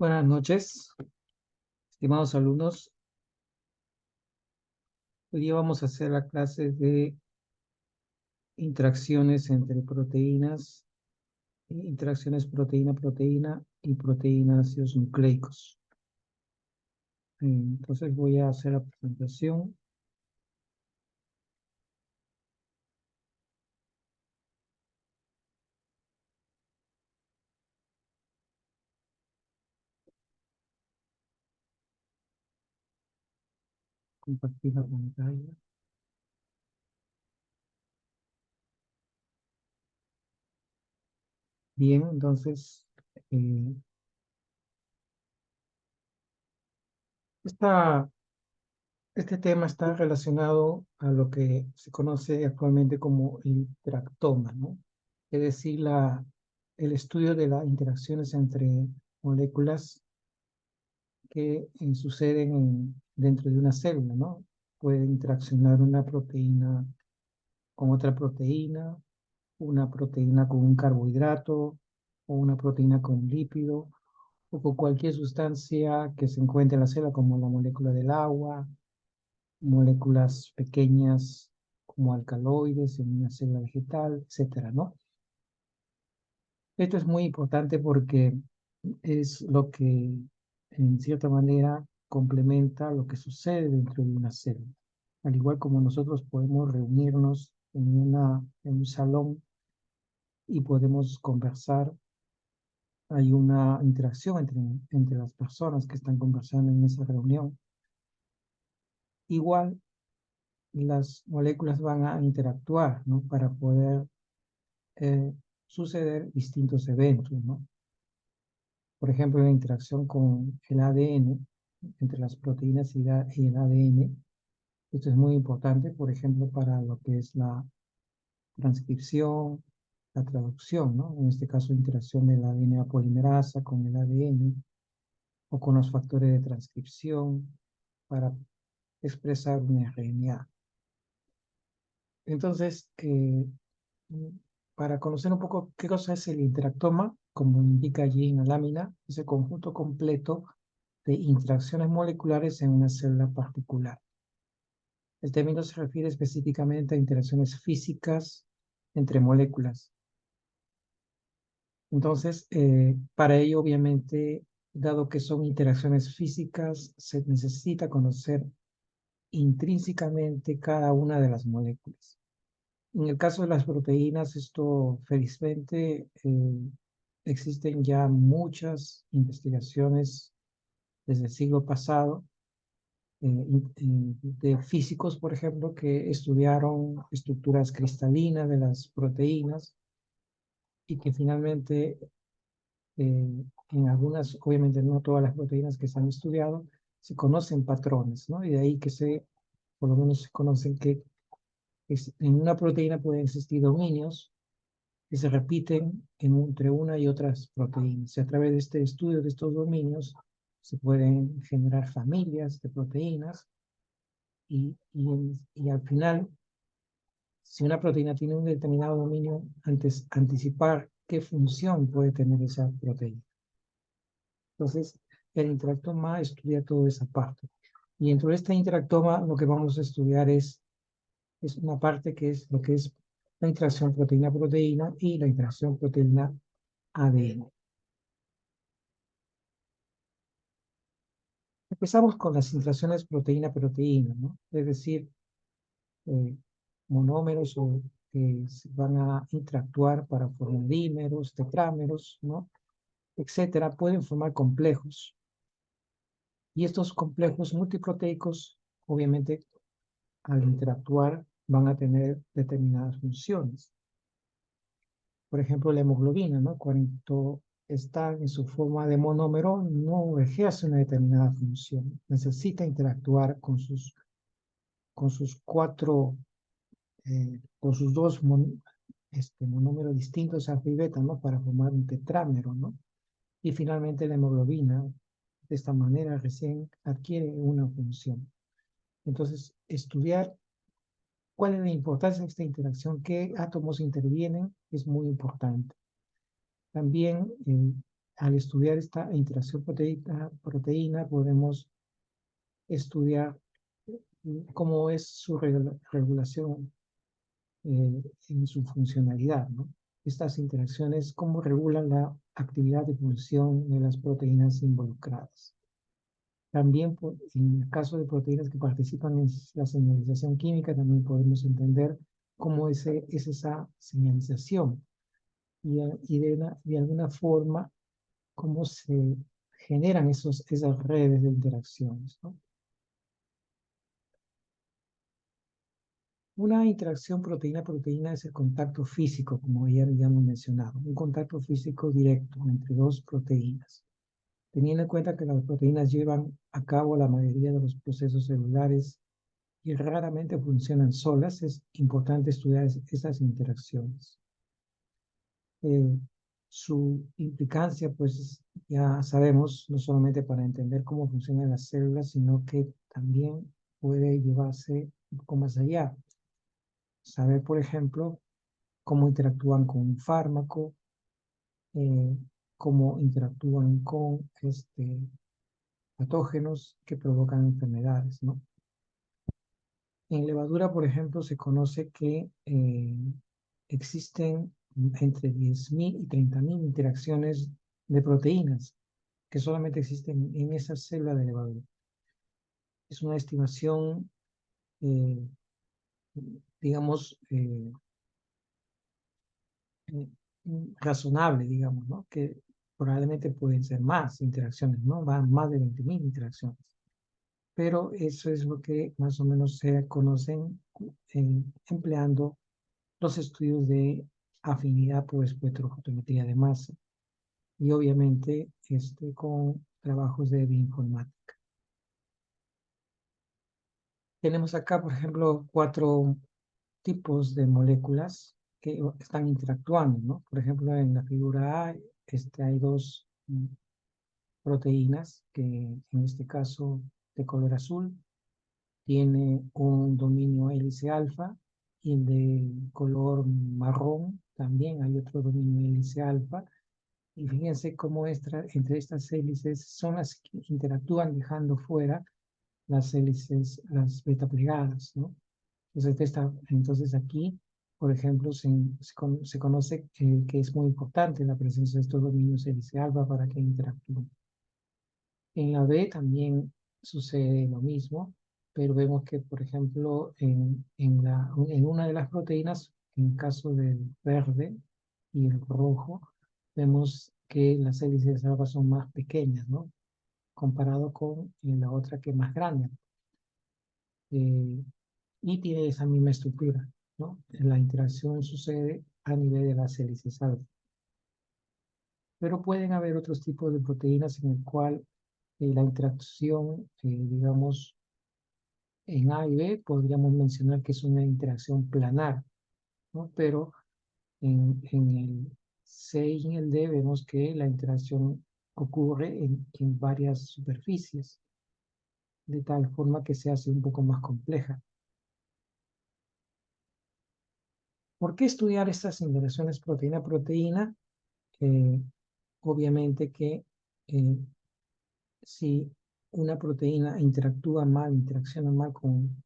Buenas noches, estimados alumnos. Hoy día vamos a hacer la clase de interacciones entre proteínas, interacciones proteína-proteína y proteína-ácidos nucleicos. Entonces voy a hacer la presentación. Compartir la pantalla. Bien, entonces, eh, esta, este tema está relacionado a lo que se conoce actualmente como interactoma, ¿no? Es decir, el estudio de las interacciones entre moléculas que suceden dentro de una célula, ¿no? Puede interaccionar una proteína con otra proteína, una proteína con un carbohidrato, o una proteína con un lípido, o con cualquier sustancia que se encuentre en la célula, como la molécula del agua, moléculas pequeñas como alcaloides en una célula vegetal, etcétera, ¿no? Esto es muy importante porque es lo que, en cierta manera, complementa lo que sucede dentro de una célula. Al igual como nosotros podemos reunirnos en un salón y podemos conversar, hay una interacción entre las personas que están conversando en esa reunión. Igual, las moléculas van a interactuar, ¿no? Para poder suceder distintos eventos, ¿no? Por ejemplo, la interacción con el ADN, entre las proteínas y el ADN. Esto es muy importante, por ejemplo, para lo que es la transcripción, la traducción, ¿no? En este caso, interacción de la DNA polimerasa con el ADN o con los factores de transcripción para expresar un RNA. Entonces, para conocer un poco qué cosa es el interactoma, como indica allí en la lámina, es el conjunto completo de interacciones moleculares en una célula particular. El término se refiere específicamente a interacciones físicas entre moléculas. Entonces, para ello, obviamente, dado que son interacciones físicas, se necesita conocer intrínsecamente cada una de las moléculas. En el caso de las proteínas, esto felizmente existen ya muchas investigaciones desde el siglo pasado de físicos, por ejemplo, que estudiaron estructuras cristalinas de las proteínas y que finalmente en algunas, obviamente no todas las proteínas que se han estudiado, se conocen patrones, ¿no? Y de ahí que por lo menos se conocen que en una proteína pueden existir dominios que se repiten entre una y otras proteínas. Y a través de este estudio de estos dominios se pueden generar familias de proteínas y al final, si una proteína tiene un determinado dominio, anticipar qué función puede tener esa proteína. Entonces, el interactoma estudia toda esa parte. Y dentro de este interactoma, lo que vamos a estudiar es una parte que es lo que es la interacción proteína-proteína y la interacción proteína-ADN. Empezamos con las interacciones proteína-proteína, ¿no? Es decir, eh, monómeros que van a interactuar para formar dímeros, tetrámeros, ¿no? Etcétera, pueden formar complejos. Y estos complejos multiproteicos, obviamente, al interactuar, van a tener determinadas funciones. Por ejemplo, la hemoglobina, ¿no? Cuando está en su forma de monómero, no ejerce una determinada función. Necesita interactuar con sus con sus dos monómeros distintos, alfa y beta, ¿no? Para formar un tetrámero, ¿no? Y finalmente la hemoglobina, de esta manera, recién adquiere una función. Entonces, estudiar cuál es la importancia de esta interacción, qué átomos intervienen, es muy importante. También al estudiar esta interacción proteína podemos estudiar cómo es su regulación en su funcionalidad, ¿no? Estas interacciones, cómo regulan la actividad y función de las proteínas involucradas. También, en el caso de proteínas que participan en la señalización química, también podemos entender cómo es esa señalización y de alguna forma cómo se generan esas redes de interacciones, ¿no? Una interacción proteína-proteína es el contacto físico, como ya habíamos mencionado, un contacto físico directo entre dos proteínas. Teniendo en cuenta que las proteínas llevan a cabo la mayoría de los procesos celulares y raramente funcionan solas, es importante estudiar esas interacciones. Su implicancia, pues ya sabemos, no solamente para entender cómo funcionan las células, sino que también puede llevarse un poco más allá. Saber, por ejemplo, cómo interactúan con un fármaco, eh, cómo interactúan con patógenos que provocan enfermedades, ¿no? En levadura, por ejemplo, se conoce que existen entre 10.000 y 30.000 interacciones de proteínas que solamente existen en esa célula de levadura. Es una estimación, eh, digamos, eh, razonable, digamos, ¿no? Que probablemente pueden ser más interacciones, ¿no? Van más de 20.000 interacciones. Pero eso es lo que más o menos se conocen empleando los estudios de afinidad por espectrofotometría de masa y obviamente con trabajos de bioinformática. Tenemos acá, por ejemplo, 4 tipos de moléculas que están interactuando, ¿no? Por ejemplo, en la figura A hay 2 proteínas que en este caso de color azul tiene un dominio hélice alfa y el de color marrón también hay otro dominio hélice alfa. Y fíjense cómo entre estas hélices son las que interactúan dejando fuera las hélices, las beta plegadas, ¿no? Entonces aquí, por ejemplo, se conoce que es muy importante la presencia de estos dominios hélice alfa para que interactúen. En la B también sucede lo mismo, pero vemos que, por ejemplo, en una de las proteínas, en el caso del verde y el rojo, vemos que las hélices alfa son más pequeñas, ¿no? Comparado con la otra que es más grande. Y tiene esa misma estructura, ¿no? La interacción sucede a nivel de las hélices alfa. Pero pueden haber otros tipos de proteínas en el cual la interacción, digamos, en A y B podríamos mencionar que es una interacción planar, ¿no? Pero en el C y en el D vemos que la interacción ocurre en varias superficies, de tal forma que se hace un poco más compleja. ¿Por qué estudiar estas interacciones proteína-proteína? Obviamente que si una proteína interacciona mal con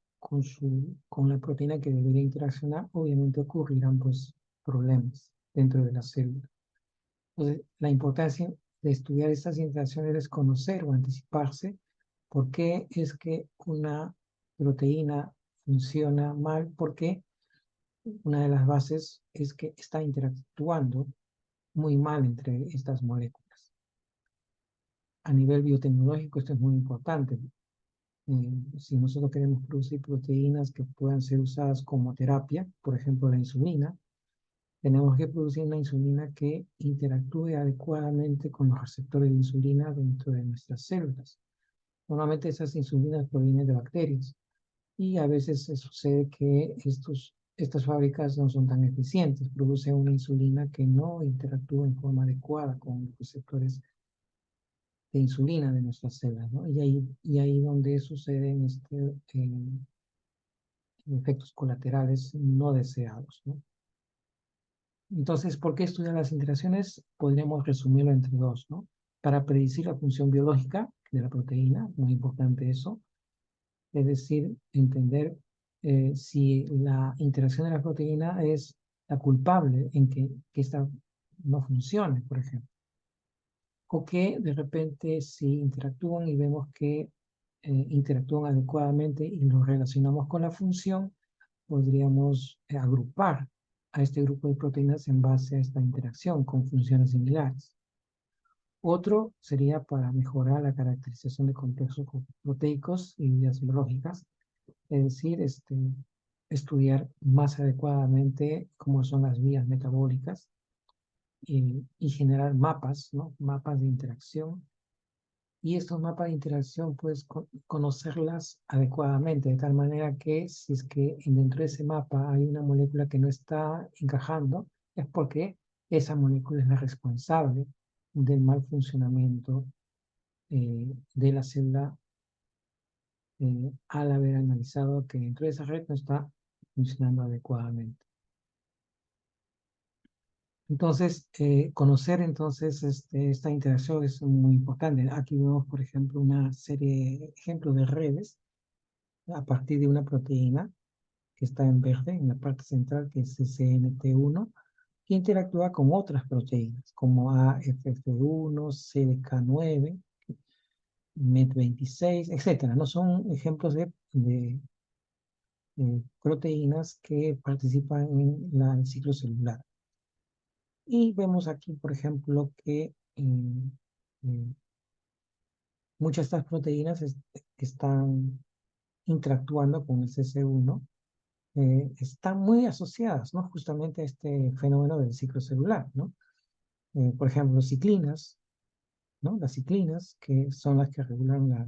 la proteína que debería interaccionar, obviamente ocurrirán pues problemas dentro de la célula. Entonces, la importancia de estudiar estas interacciones es conocer o anticiparse por qué es que una proteína funciona mal, porque una de las bases es que está interactuando muy mal entre estas moléculas. A nivel biotecnológico esto es muy importante. Si nosotros queremos producir proteínas que puedan ser usadas como terapia, por ejemplo la insulina, tenemos que producir una insulina que interactúe adecuadamente con los receptores de insulina dentro de nuestras células. Normalmente esas insulinas provienen de bacterias y a veces sucede que estas fábricas no son tan eficientes, producen una insulina que no interactúa en forma adecuada con los receptores de insulina de nuestras células, ¿no? Y ahí donde suceden efectos colaterales no deseados, ¿no? Entonces, ¿por qué estudiar las interacciones? Podríamos resumirlo entre dos, ¿no? Para predecir la función biológica de la proteína, muy importante eso, es decir, entender si la interacción de la proteína es la culpable en que esta no funcione, por ejemplo. O que de repente si interactúan y vemos que interactúan adecuadamente y nos relacionamos con la función, podríamos agrupar a este grupo de proteínas en base a esta interacción con funciones similares. Otro sería para mejorar la caracterización de complejos proteicos y vías biológicas, es decir, estudiar más adecuadamente cómo son las vías metabólicas y generar mapas, ¿no? Mapas de interacción. Y estos mapas de interacción puedes conocerlas adecuadamente, de tal manera que si es que dentro de ese mapa hay una molécula que no está encajando, es porque esa molécula es la responsable del mal funcionamiento de la célula al haber analizado que dentro de esa red no está funcionando adecuadamente. Entonces, conocer entonces esta interacción es muy importante. Aquí vemos, por ejemplo, una serie de ejemplos de redes a partir de una proteína que está en verde, en la parte central, que es CCNT1, que interactúa con otras proteínas, como AFF1, CDK9, MET26, etcétera. No son ejemplos de proteínas que participan en el ciclo celular. Y vemos aquí, por ejemplo, que muchas de estas proteínas están interactuando con el CC1, están muy asociadas, ¿no? Justamente a este fenómeno del ciclo celular, ¿no? Por ejemplo, ciclinas, ¿no? Las ciclinas, que son las que regulan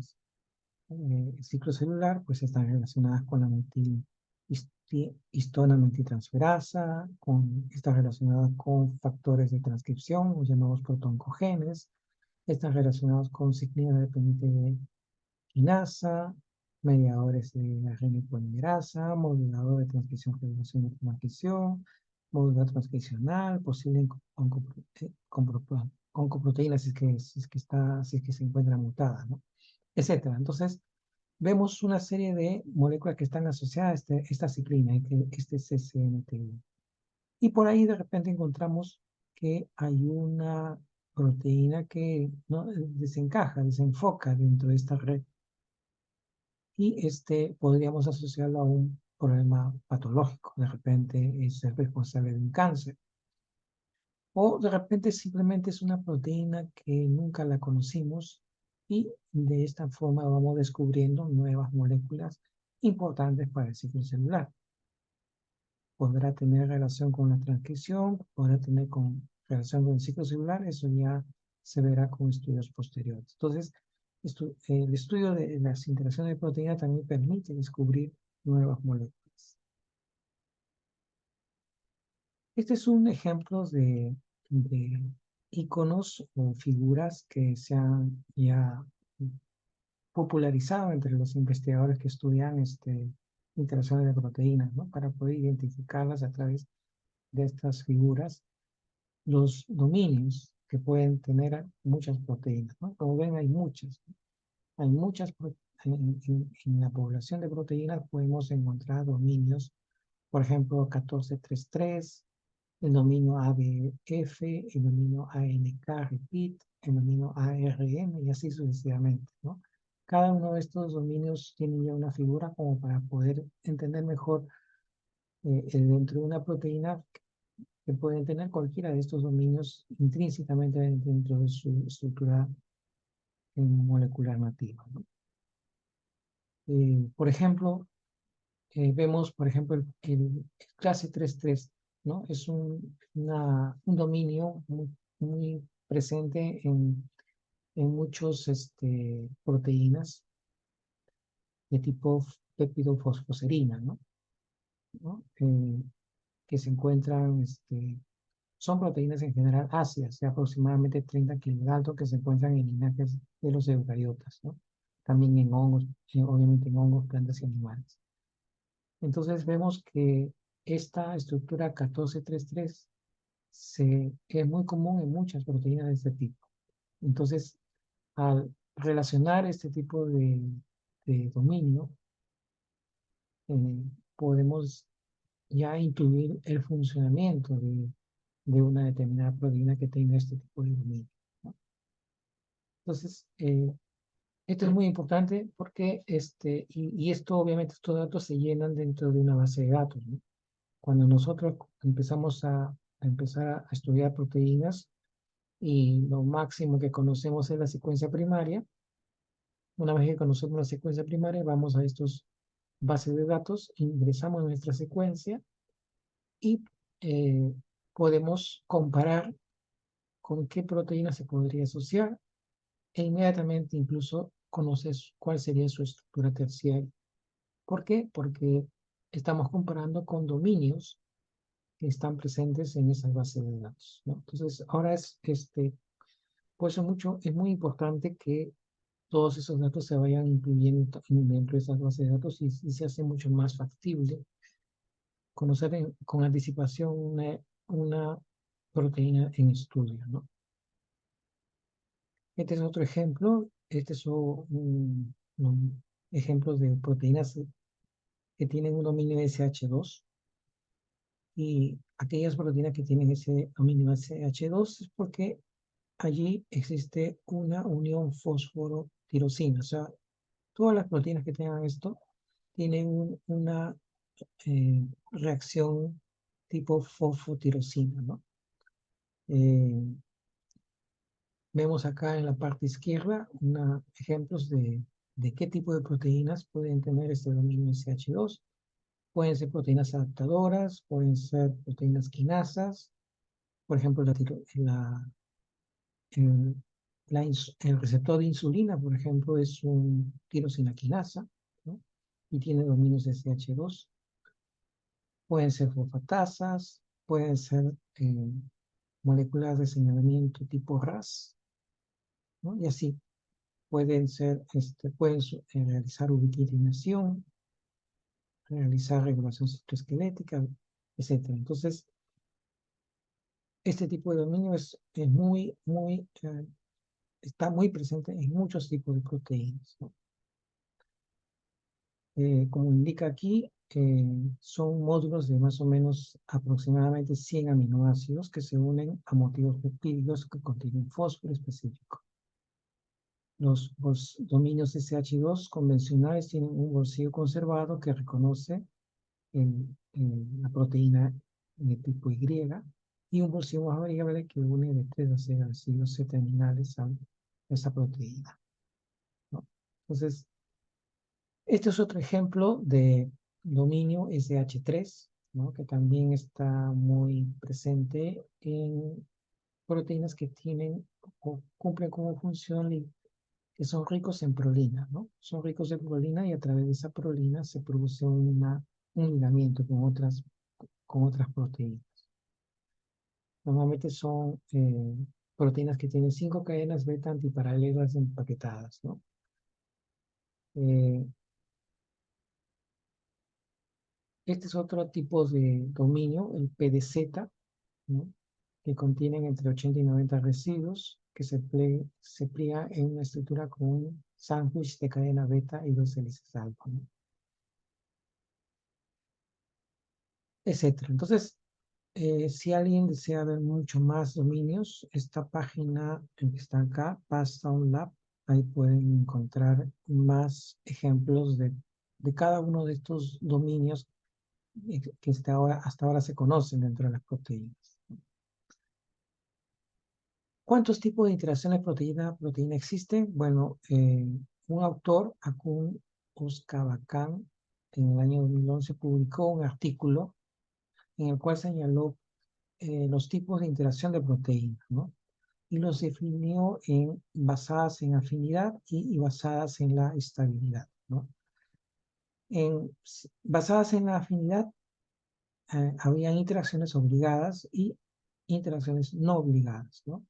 el ciclo celular, pues están relacionadas con la histona metiltransferasa, están relacionadas con factores de transcripción, los llamados protoncogenes, están relacionados con ciclina dependiente de quinasa, mediadores de ARN polimerasa, modulador de transcripción, regulación de transcripción, modulador transcripcional, posible oncoproteína si es que se encuentra mutada, ¿no? Etcétera. Entonces, vemos una serie de moléculas que están asociadas a esta ciclina, este CCNT1. Y por ahí de repente encontramos que hay una proteína que ¿no? desenfoca dentro de esta red y podríamos asociarlo a un problema patológico. De repente es el responsable de un cáncer. O de repente simplemente es una proteína que nunca la conocimos y de esta forma vamos descubriendo nuevas moléculas importantes para el ciclo celular. Podrá tener relación con la transcripción, podrá tener relación con el ciclo celular, eso ya se verá con estudios posteriores. Entonces, el estudio de las interacciones de proteínas también permite descubrir nuevas moléculas. Este es un ejemplo de iconos o figuras que se han ya popularizado entre los investigadores que estudian interacciones de proteínas, ¿no? Para poder identificarlas a través de estas figuras, los dominios que pueden tener muchas proteínas, ¿no? Como ven, hay muchas. Hay muchas, en la población de proteínas podemos encontrar dominios, por ejemplo, 1433, el dominio ABF, el dominio ANK repeat, el dominio ARN y así sucesivamente, ¿no? Cada uno de estos dominios tiene ya una figura como para poder entender mejor dentro de una proteína que pueden tener cualquiera de estos dominios intrínsecamente dentro de su estructura molecular nativa, ¿no? Por ejemplo, vemos, por ejemplo, el clase 3.3, ¿no? Es un dominio muy presente en muchos proteínas de tipo peptidofosfoserina, ¿no? ¿No? Que se encuentran, son proteínas en general ácidas, de aproximadamente 30 kilodaltos que se encuentran en linajes de los eucariotas, ¿no? También en hongos, obviamente en hongos, plantas y animales. Entonces vemos que esta estructura 1433 es muy común en muchas proteínas de este tipo. Entonces, al relacionar este tipo de dominio, eh, podemos ya intuir el funcionamiento de una determinada proteína que tenga este tipo de dominio, ¿no? Entonces, esto es muy importante porque y esto obviamente estos datos se llenan dentro de una base de datos, ¿no? Cuando nosotros empezamos a empezar a estudiar proteínas y lo máximo que conocemos es la secuencia primaria, una vez que conocemos la secuencia primaria, vamos a estos bases de datos, ingresamos nuestra secuencia y eh, podemos comparar con qué proteína se podría asociar e inmediatamente incluso conoces cuál sería su estructura terciaria. ¿Por qué? Porque estamos comparando con dominios que están presentes en esas bases de datos, ¿no? Entonces, ahora por eso es muy importante que todos esos datos se vayan incluyendo dentro de esas bases de datos y se hace mucho más factible conocer con anticipación una proteína en estudio, ¿no? Este es otro ejemplo. Este es un ejemplo de proteínas que tienen un dominio SH2 y aquellas proteínas que tienen ese dominio SH2 es porque allí existe una unión fósforo-tirosina. O sea, todas las proteínas que tengan esto tienen una reacción tipo fosfotirosina, ¿no? Eh, Vemos acá en la parte izquierda ejemplos de qué tipo de proteínas pueden tener este dominio SH2. Pueden ser proteínas adaptadoras, pueden ser proteínas quinasas. Por ejemplo, el, el receptor de insulina, por ejemplo, es un tirosina quinasa, ¿no? Y tiene dominios SH2. Pueden ser fosfatasas, pueden ser moléculas de señalamiento tipo RAS, ¿no? Y así pueden realizar ubiquitinación, realizar regulación citoesquelética, etc. Entonces, este tipo de dominio es está muy presente en muchos tipos de proteínas, ¿no? Como indica aquí, son módulos de más o menos aproximadamente 100 aminoácidos que se unen a motivos peptídicos que contienen fósforo específico. Los dominios SH2 convencionales tienen un bolsillo conservado que reconoce la proteína de tipo Y y un bolsillo más variable que une de 3 a 6 ácidos C-terminales a esa proteína, ¿no? Entonces, este es otro ejemplo de dominio SH3, ¿no? Que también está muy presente en proteínas que tienen o cumplen como función que son ricos en prolina, ¿no? Son ricos en prolina y a través de esa prolina se produce un ligamiento con otras proteínas. Normalmente son proteínas que tienen 5 cadenas beta antiparalelas empaquetadas, ¿no? Eh, Este es otro tipo de dominio, el PDZ, ¿no? Que contienen entre 80 y 90 residuos que se pliega en una estructura con un sándwich de cadena beta y dos hélices alfa, ¿no? Etcétera. Entonces, si alguien desea ver mucho más dominios, esta página que está acá, Passdown Lab, ahí pueden encontrar más ejemplos de cada uno de estos dominios que hasta ahora se conocen dentro de las proteínas. ¿Cuántos tipos de interacciones proteína-proteína existen? Bueno, un autor, Akun Oskabakhan, en el año 2011 publicó un artículo en el cual señaló los tipos de interacción de proteínas, ¿no? Y los definió basadas en afinidad y basadas en la estabilidad, ¿no? Basadas en la afinidad, habían interacciones obligadas y interacciones no obligadas, ¿no?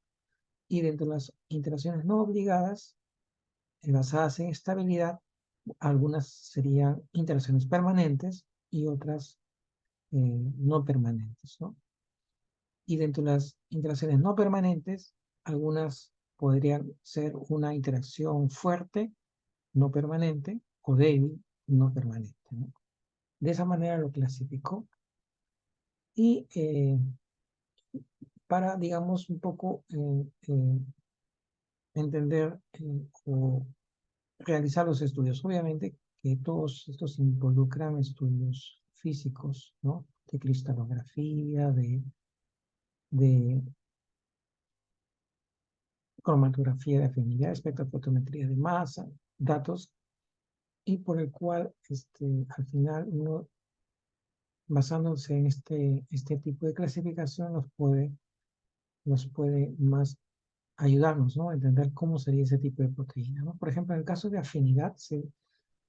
Y dentro de las interacciones no obligadas, basadas en estabilidad, algunas serían interacciones permanentes y otras no permanentes, ¿no? Y dentro de las interacciones no permanentes, algunas podrían ser una interacción fuerte, no permanente, o débil, no permanente, ¿no? De esa manera lo clasificó y para, digamos, un poco entender o realizar los estudios. Obviamente que todos estos involucran estudios físicos, ¿no? De cristalografía, de cromatografía de afinidad, espectrofotometría de masa, datos, y por el cual al final uno, basándose en este tipo de clasificación, nos puede más ayudarnos, ¿no? A entender cómo sería ese tipo de proteína, ¿no? Por ejemplo, en el caso de afinidad,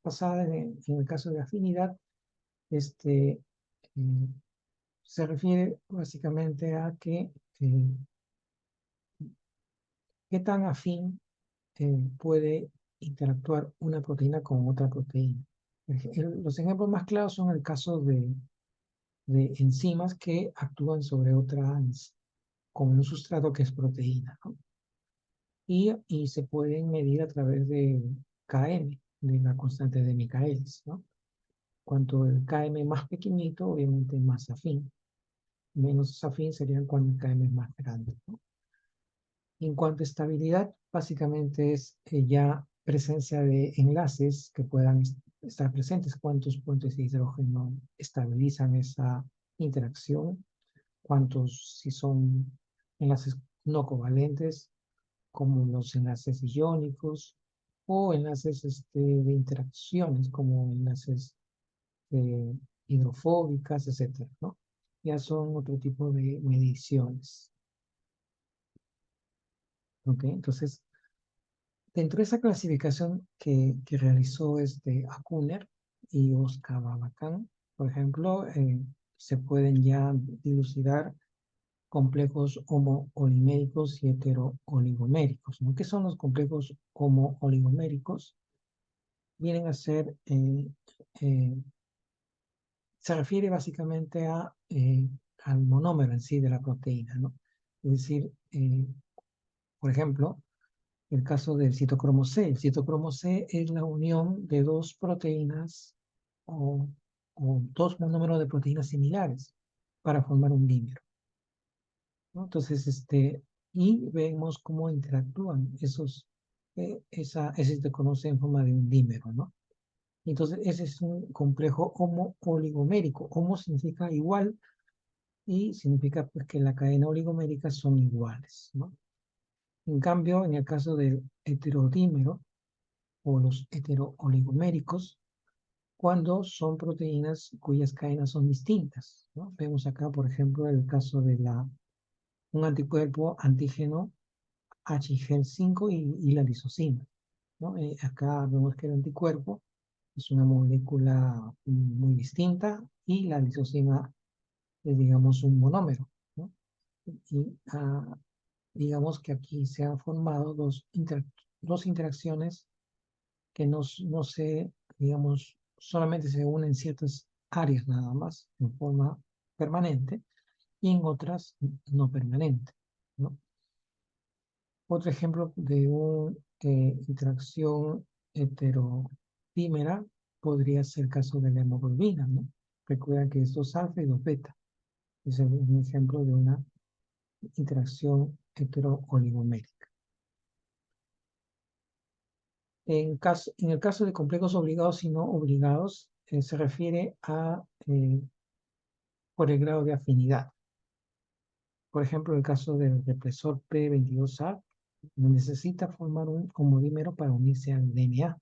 basada en el caso de afinidad, este, eh, se refiere básicamente a que qué tan afín puede interactuar una proteína con otra proteína. Los ejemplos más claros son el caso de enzimas que actúan sobre otras con un sustrato que es proteína, ¿no? Y se pueden medir a través de Km, de la constante de Michaelis, ¿no? Cuanto el Km más pequeñito, obviamente más afín. Menos afín serían cuando el Km es más grande, ¿no? En cuanto a estabilidad, básicamente es ya presencia de enlaces que puedan estar presentes, cuántos puentes de hidrógeno estabilizan esa interacción, cuántos si son enlaces no covalentes, como los enlaces iónicos, o enlaces de interacciones, como enlaces hidrofóbicas, etcétera, ¿no? Ya son otro tipo de mediciones. ¿Ok? Entonces, dentro de esa clasificación que realizó Akuner y Oscar Babacán, por ejemplo, se pueden ya dilucidar complejos homo-oligoméricos y hetero-oligoméricos, ¿no? ¿Qué son los complejos homo-oligoméricos? Vienen a ser, se refiere básicamente al monómero en sí de la proteína, ¿no? Es decir, por ejemplo, el caso del citocromo C. El citocromo C es la unión de dos proteínas o, o dos monómeros de proteínas similares para formar un dímero, ¿no? Entonces, y vemos cómo interactúan ese se conoce en forma de un dímero, ¿no? Entonces, ese es un complejo homo-oligomérico. Homo significa igual y significa pues, que la cadena oligomérica son iguales, ¿no? En cambio, en el caso del heterodímero o los heterooligoméricos, cuando son proteínas cuyas cadenas son distintas, ¿no? Vemos acá, por ejemplo, el caso de un anticuerpo antígeno HIG5 y la lisocima, ¿no? Acá vemos que el anticuerpo es una molécula muy distinta y la lisocima es, digamos, un monómero, ¿no? Y digamos que aquí se han formado dos interacciones que no se, digamos, solamente se unen en ciertas áreas nada más, en forma permanente, y en otras no permanente, ¿no? Otro ejemplo de una interacción heterodímera podría ser el caso de la hemoglobina, ¿no? Recuerda que es 2 alfa y 2 beta. Es un ejemplo de una interacción heterooligomérica. En el caso de complejos obligados y no obligados, se refiere a por el grado de afinidad. Por ejemplo, el caso del represor P22A necesita formar un homodímero para unirse al DNA.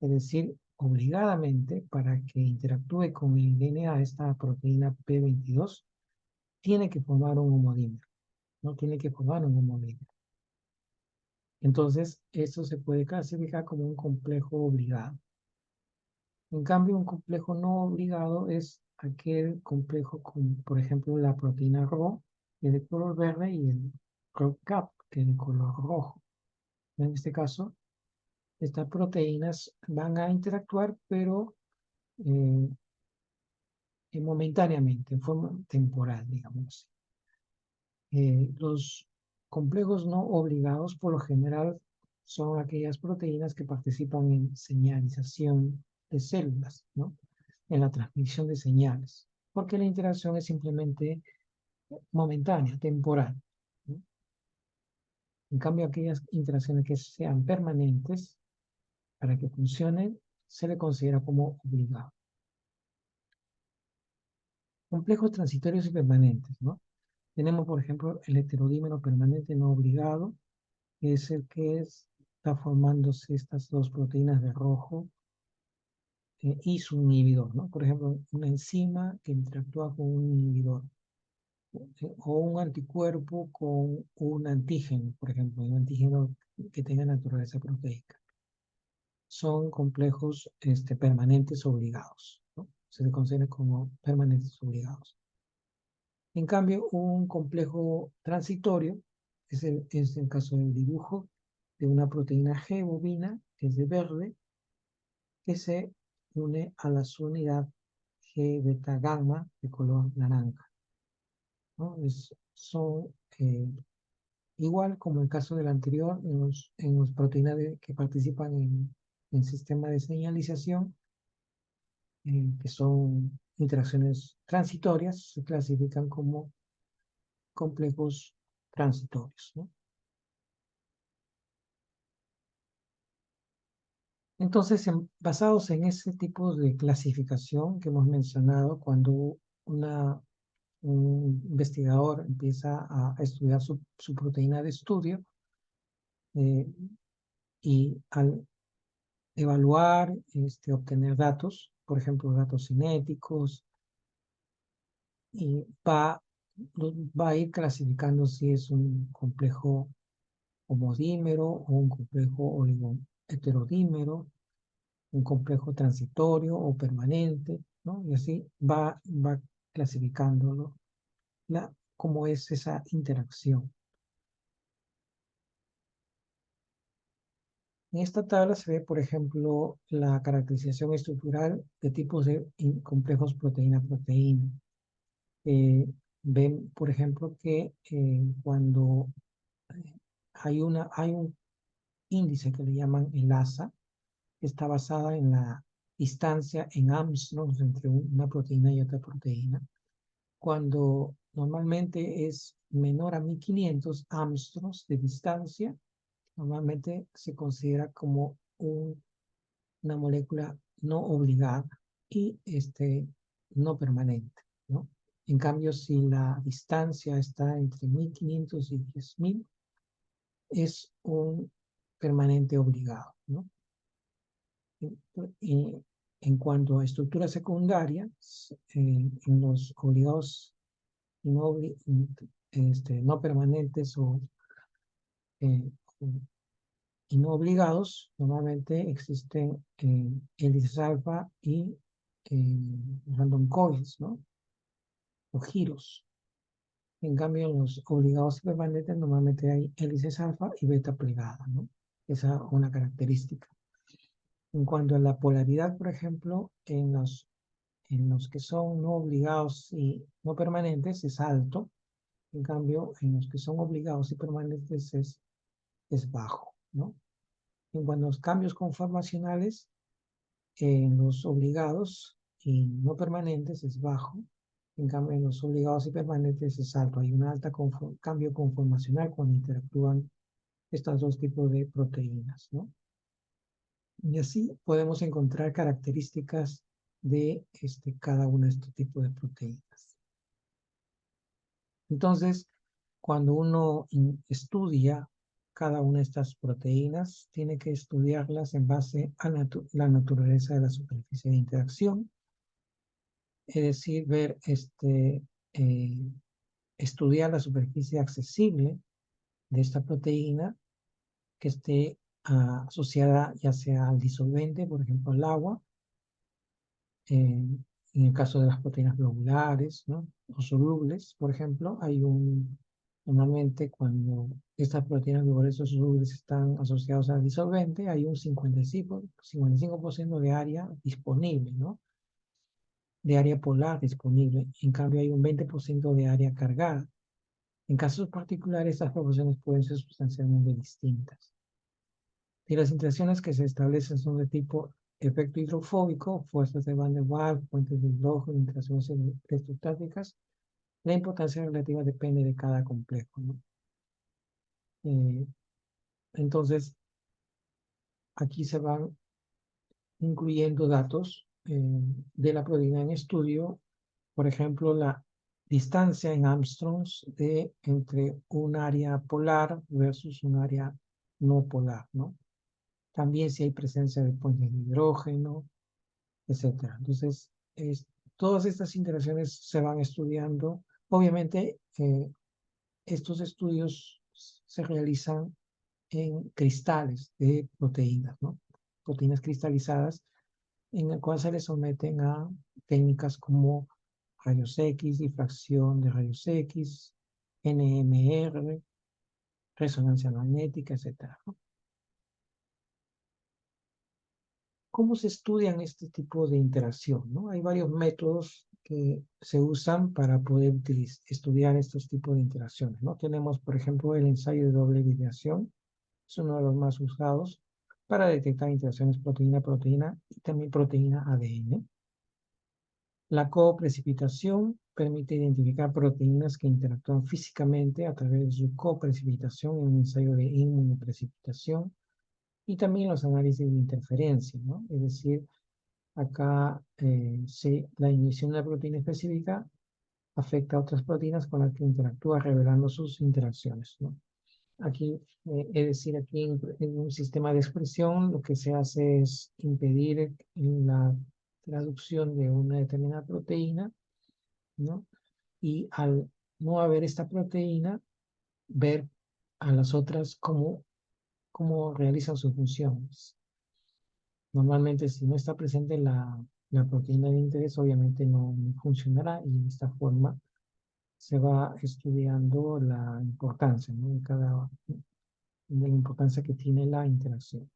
Es decir, obligadamente, para que interactúe con el DNA, esta proteína P22, tiene que formar un homodímero. No tiene que formar un homodímero. Entonces, esto se puede clasificar como un complejo obligado. En cambio, un complejo no obligado es aquel complejo con, por ejemplo, la proteína Rho, que es de color verde, y el ROCAP, que es de color rojo. En este caso, estas proteínas van a interactuar, pero momentáneamente, en forma temporal, digamos. Los complejos no obligados, por lo general, son aquellas proteínas que participan en señalización de células, ¿no? En la transmisión de señales, porque la interacción es simplemente momentánea, temporal, ¿no? En cambio, aquellas interacciones que sean permanentes, para que funcionen, se le considera como obligado. Complejos transitorios y permanentes, ¿no? Tenemos, por ejemplo, el heterodímero permanente no obligado, que es el que está formándose estas dos proteínas de rojo y su inhibidor, ¿no? Por ejemplo, una enzima que interactúa con un inhibidor o un anticuerpo con un antígeno, por ejemplo, un antígeno que tenga naturaleza proteica. Son complejos permanentes obligados, ¿no? Se le considera como permanentes obligados. En cambio, un complejo transitorio es el caso del dibujo de una proteína G bobina, que es de verde, que se une a la subunidad G beta gamma de color naranja, ¿no? Son igual como el caso del anterior, en las proteínas que participan en el sistema de señalización, que son interacciones transitorias, se clasifican como complejos transitorios, ¿no? Entonces, basados en ese tipo de clasificación que hemos mencionado, cuando un investigador empieza a estudiar su proteína de estudio, eh, y al evaluar, obtener datos, por ejemplo, datos cinéticos, y va a ir clasificando si es un complejo homodímero o un complejo oligoheterodímero, un complejo transitorio o permanente, ¿no? Y así va clasificándolo, cómo es esa interacción. En esta tabla se ve, por ejemplo, la caracterización estructural de tipos de complejos proteína-proteína. Ven, por ejemplo, que cuando eh, hay un índice que le llaman el ASA, que está basada en la distancia en Armstrongs entre una proteína y otra proteína. Cuando normalmente es menor a 1500 Armstrongs de distancia, normalmente se considera como una molécula no obligada y no permanente, ¿no? En cambio, si la distancia está entre 1500 y 10.000, es un permanente obligado, ¿no? Y en cuanto a estructuras secundarias, en los obligados y no permanentes eh, y no obligados, normalmente existen hélices alfa y random coils, ¿no? O giros. En cambio, en los obligados y permanentes normalmente hay hélices alfa y beta plegada, ¿no? Esa es una característica. En cuanto a la polaridad, por ejemplo, en los que son no obligados y no permanentes es alto. En cambio, en los que son obligados y permanentes es bajo, ¿no? En cuanto a los cambios conformacionales, en los obligados y no permanentes es bajo. En cambio, en los obligados y permanentes es alto. Hay un alto cambio conformacional cuando interactúan estos dos tipos de proteínas, ¿no? Y así podemos encontrar características de cada uno de estos tipos de proteínas. Entonces, cuando uno estudia cada una de estas proteínas, tiene que estudiarlas en base a la naturaleza de la superficie de interacción, es decir, estudiar la superficie accesible de esta proteína que esté asociada ya sea al disolvente, por ejemplo, al agua, en el caso de las proteínas globulares, ¿no? O solubles, por ejemplo, normalmente cuando estas proteínas globulares o solubles están asociadas al disolvente, hay un 55% de área disponible, ¿no? De área polar disponible. En cambio, hay un 20% de área cargada. En casos particulares, estas proporciones pueden ser sustancialmente distintas. Y las interacciones que se establecen son de tipo efecto hidrofóbico, fuerzas de Van der Waals, puentes de hidrógeno, interacciones electrostáticas. La importancia relativa depende de cada complejo, ¿no? Entonces, aquí se van incluyendo datos de la proteína en estudio, por ejemplo, la distancia en Armstrongs entre un área polar versus un área no polar, ¿no? También si hay presencia de puentes de hidrógeno, etcétera. Entonces, todas estas interacciones se van estudiando. Obviamente, estos estudios se realizan en cristales de proteínas, ¿no? Proteínas cristalizadas, en el cual se les someten a técnicas como rayos X, difracción de rayos X, NMR, resonancia magnética, etcétera, ¿no? ¿Cómo se estudian este tipo de interacción, ¿no? Hay varios métodos que se usan para poder estudiar estos tipos de interacciones, ¿no? Tenemos, por ejemplo, el ensayo de doble hibridación, es uno de los más usados para detectar interacciones proteína-proteína y también proteína-ADN. La coprecipitación permite identificar proteínas que interactúan físicamente a través de su coprecipitación en un ensayo de inmunoprecipitación y también los análisis de interferencia, ¿no? Es decir, acá la inhibición de la proteína específica afecta a otras proteínas con las que interactúa, revelando sus interacciones, ¿no? Aquí, es decir, aquí en un sistema de expresión lo que se hace es impedir la traducción de una determinada proteína, ¿no? Y al no haber esta proteína, ver a las otras cómo realizan sus funciones. Normalmente, si no está presente la proteína de interés, obviamente no funcionará y de esta forma se va estudiando la importancia, ¿no? De la importancia que tiene la interacción.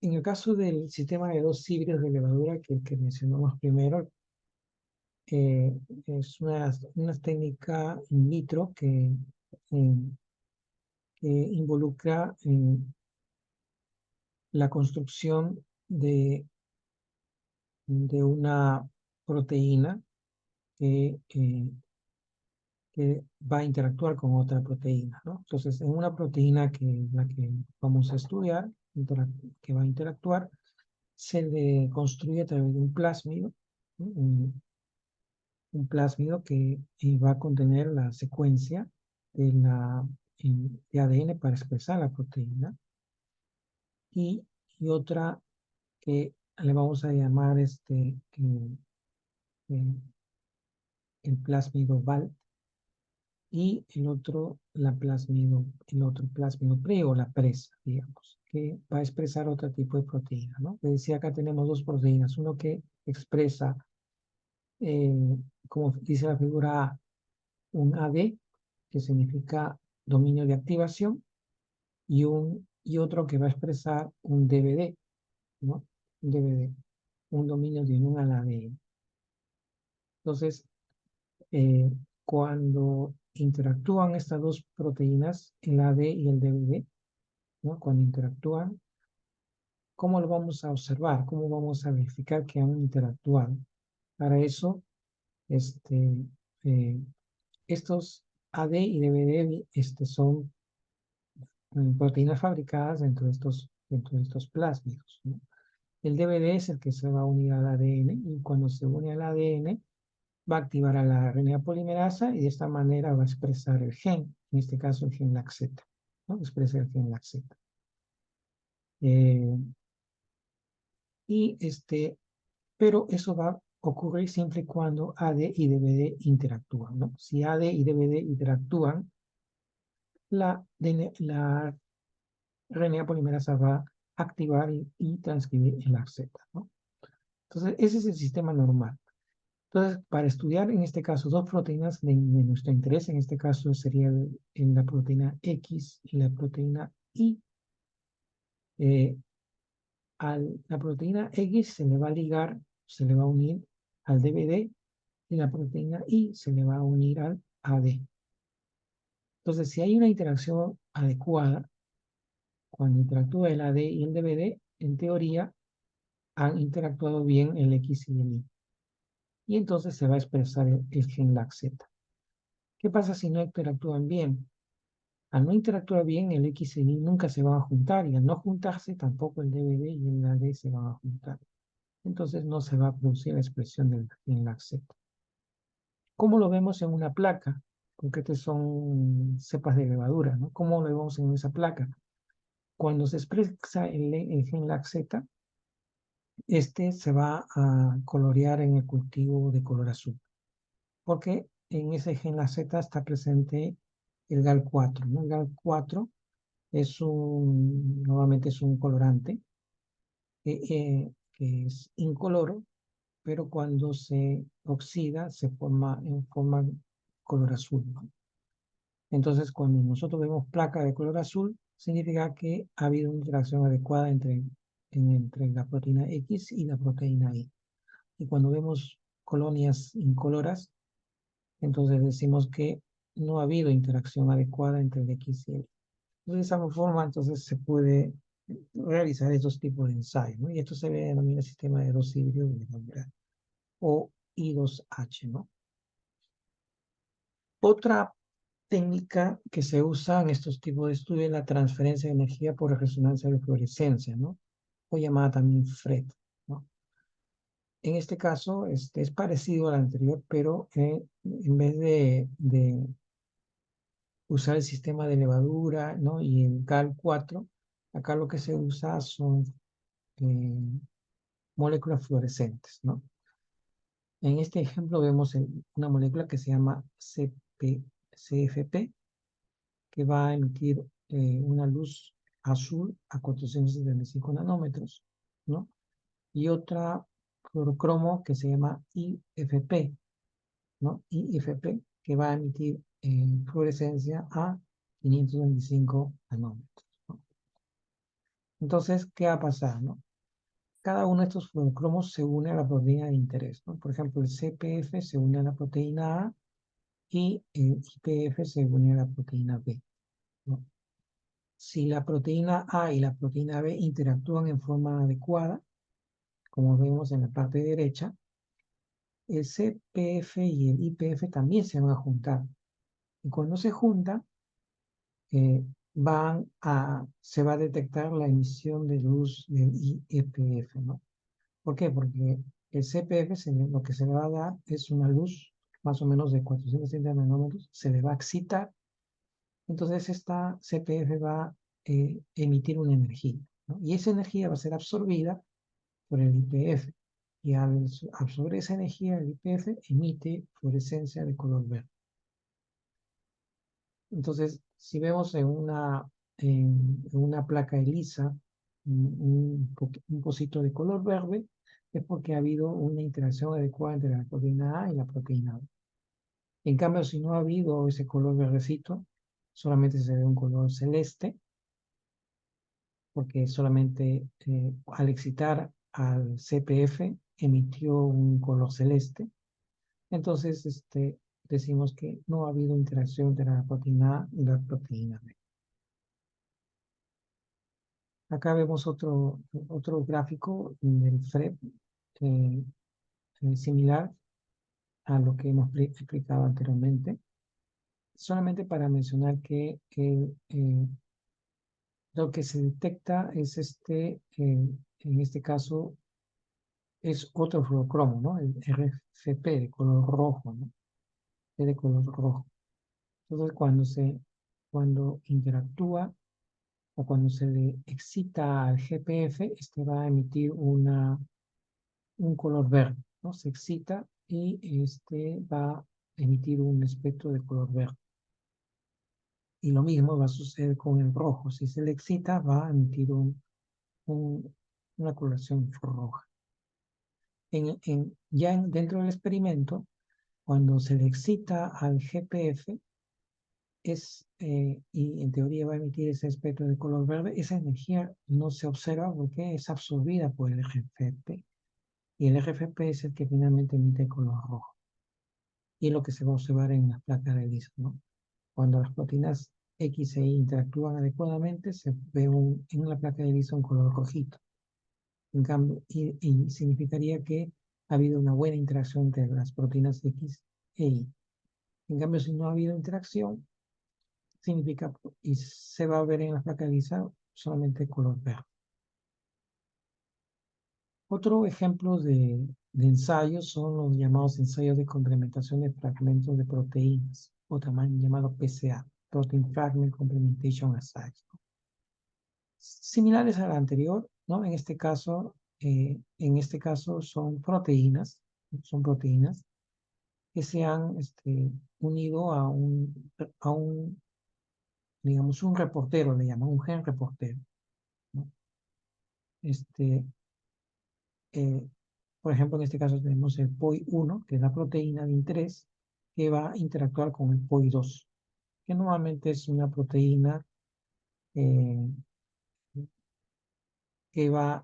En el caso del sistema de dos híbridos de levadura que mencionamos primero, es una técnica in vitro eh, que involucra la construcción de una proteína que va a interactuar con otra proteína, ¿no? Entonces, en una proteína la que vamos a estudiar, que va a interactuar, se le construye a través de un plásmido, ¿no? Un plásmido que va a contener la secuencia de ADN para expresar la proteína y otra que le vamos a llamar eh, el plásmido VAL y el otro plásmido pre o la presa, digamos, que va a expresar otro tipo de proteína, ¿no? Les decía, acá tenemos dos proteínas, uno que expresa, como dice la figura A, un AD, que significa dominio de activación, y otro que va a expresar un DVD, ¿no? Un DVD, un dominio de unión al ADN. Entonces, eh, cuando interactúan estas dos proteínas, el AD y el DVD, ¿no? Cuando interactúan, ¿cómo lo vamos a observar? ¿Cómo vamos a verificar que han interactuado? Para eso, este, eh, estos AD y DVD son proteínas fabricadas dentro de estos plásmidos, ¿no? El DVD es el que se va a unir al ADN y cuando se une al ADN va a activar a la RNA polimerasa y de esta manera va a expresar el gen, en este caso el gen LAC-Z, ¿no? Expresa el gen LAC-Z. Eh, y pero eso va a ocurrir siempre y cuando AD y DVD interactúan, ¿no? Si AD y DVD interactúan, la RNA polimerasa va a activar y transcribir el LAC-Z, ¿no? Entonces, ese es el sistema normal. Entonces, para estudiar en este caso dos proteínas de nuestro interés, en este caso sería en la proteína X y la proteína Y, a la proteína X se le va a ligar, se le va a unir al DVD y la proteína I se le va a unir al AD. Entonces, si hay una interacción adecuada, cuando interactúa el AD y el DVD, en teoría han interactuado bien el X y el Y. Y entonces se va a expresar el gen LAC-Z. ¿Qué pasa si no interactúan bien? Al no interactuar bien, el X y el Y nunca se van a juntar, y al no juntarse, tampoco el DVD y el AD se van a juntar. Entonces no se va a producir la expresión del gen LAC-Z. ¿Cómo lo vemos en una placa? Porque estas son cepas de levadura, ¿no? ¿Cómo lo vemos en esa placa? Cuando se expresa el gen LAC-Z, este se va a colorear en el cultivo de color azul, porque en ese gen LAC-Z está presente el GAL4, ¿no? El GAL4 nuevamente es un colorante que es incoloro, pero cuando se oxida se forma en forma color azul, ¿no? Entonces, cuando nosotros vemos placa de color azul, significa que ha habido una interacción adecuada entre la proteína X y la proteína Y. Y cuando vemos colonias incoloras, entonces decimos que no ha habido interacción adecuada entre el X y el Y. De esa forma, entonces se puede realizar estos tipos de ensayos, ¿no? Y esto se denomina el sistema de dos híbridos de levadura, o I2H, ¿no? Otra técnica que se usa en estos tipos de estudios es la transferencia de energía por resonancia de fluorescencia, ¿no? O llamada también FRET, ¿no? En este caso, es parecido al anterior, pero en vez de usar el sistema de levadura, ¿no? Y el GAL4, acá lo que se usa son eh, moléculas fluorescentes, ¿no? En este ejemplo vemos una molécula que se llama CFP, que va a emitir una luz azul a 475 nanómetros, ¿no? Y otra fluorocromo que se llama IFP, ¿no? IFP, que va a emitir fluorescencia a 525 nanómetros, ¿no? Entonces, ¿qué va a pasar, no? Cada uno de estos fluorocromos se une a la proteína de interés, ¿no? Por ejemplo, el CPF se une a la proteína A y el IPF se une a la proteína B, ¿no? Si la proteína A y la proteína B interactúan en forma adecuada, como vemos en la parte derecha, el CPF y el IPF también se van a juntar. Y cuando se juntan, se va a detectar la emisión de luz del IPF, ¿no? ¿Por qué? Porque el CPF lo que se le va a dar es una luz más o menos de 430 nanómetros, se le va a excitar, entonces esta CPF va a emitir una energía, ¿no? Y esa energía va a ser absorbida por el IPF. Y al absorber esa energía, el IPF emite fluorescencia de color verde. Entonces, si vemos en una placa ELISA un pocito de color verde, es porque ha habido una interacción adecuada entre la proteína A y la proteína B. En cambio, si no ha habido ese color verdecito, solamente se ve un color celeste, porque solamente al excitar al CPF emitió un color celeste. Entonces, decimos que no ha habido interacción entre la proteína A y la proteína B. Acá vemos otro gráfico del FREP similar a lo que hemos explicado anteriormente, solamente para mencionar que lo que se detecta es en este caso, es otro fluorocromo, ¿no? El RFP de color rojo, ¿no? De color rojo. Entonces, cuando interactúa o cuando se le excita al GPF, este va a emitir un color verde, ¿no? Se excita y este va a emitir un espectro de color verde. Y lo mismo va a suceder con el rojo. Si se le excita, va a emitir una coloración roja. Dentro del experimento, cuando se le excita al GPF, y en teoría va a emitir ese espectro de color verde, esa energía no se observa porque es absorbida por el RFP. Y el RFP es el que finalmente emite el color rojo. y es lo que se va a observar en las placas de Gleason, ¿no? Cuando las proteínas X e Y interactúan adecuadamente, se ve en la placa de Gleason un color rojito. En cambio, y significaría que ha habido una buena interacción entre las proteínas X e Y. En cambio, si no ha habido interacción, significa, y se va a ver en la placa de Gleason solamente color verde. Otro ejemplo de ensayos son los llamados ensayos de complementación de fragmentos de proteínas, o también llamado PCA, Protein Fragment Complementation Assays. Similares al anterior, ¿no? En este caso son proteínas que se han unido digamos, un reportero, le llaman un gen reportero, ¿no? Este, eh, Por ejemplo, en este caso tenemos el POI1, que es la proteína de interés, que va a interactuar con el POI2, que normalmente es una proteína eh, que va,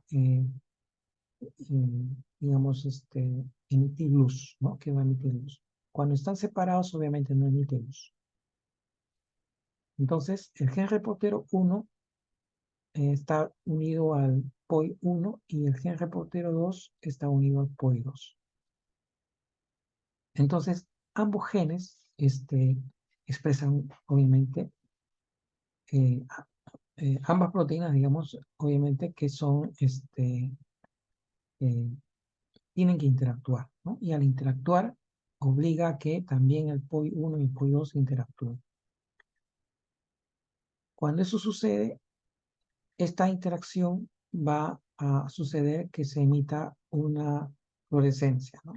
digamos, emitir luz, ¿no? Que va a emitir luz. Cuando están separados, obviamente no emite luz. Entonces, el gen reportero 1 está unido al POI1 y el gen reportero 2 está unido al POI2. Entonces, ambos genes expresan, obviamente, eh, ambas proteínas, digamos, obviamente, que son, eh, tienen que interactuar, ¿no? Y al interactuar, obliga a que también el POI1 y el POI2 interactúen. Cuando eso sucede, esta interacción va a suceder que se emita una fluorescencia, ¿no?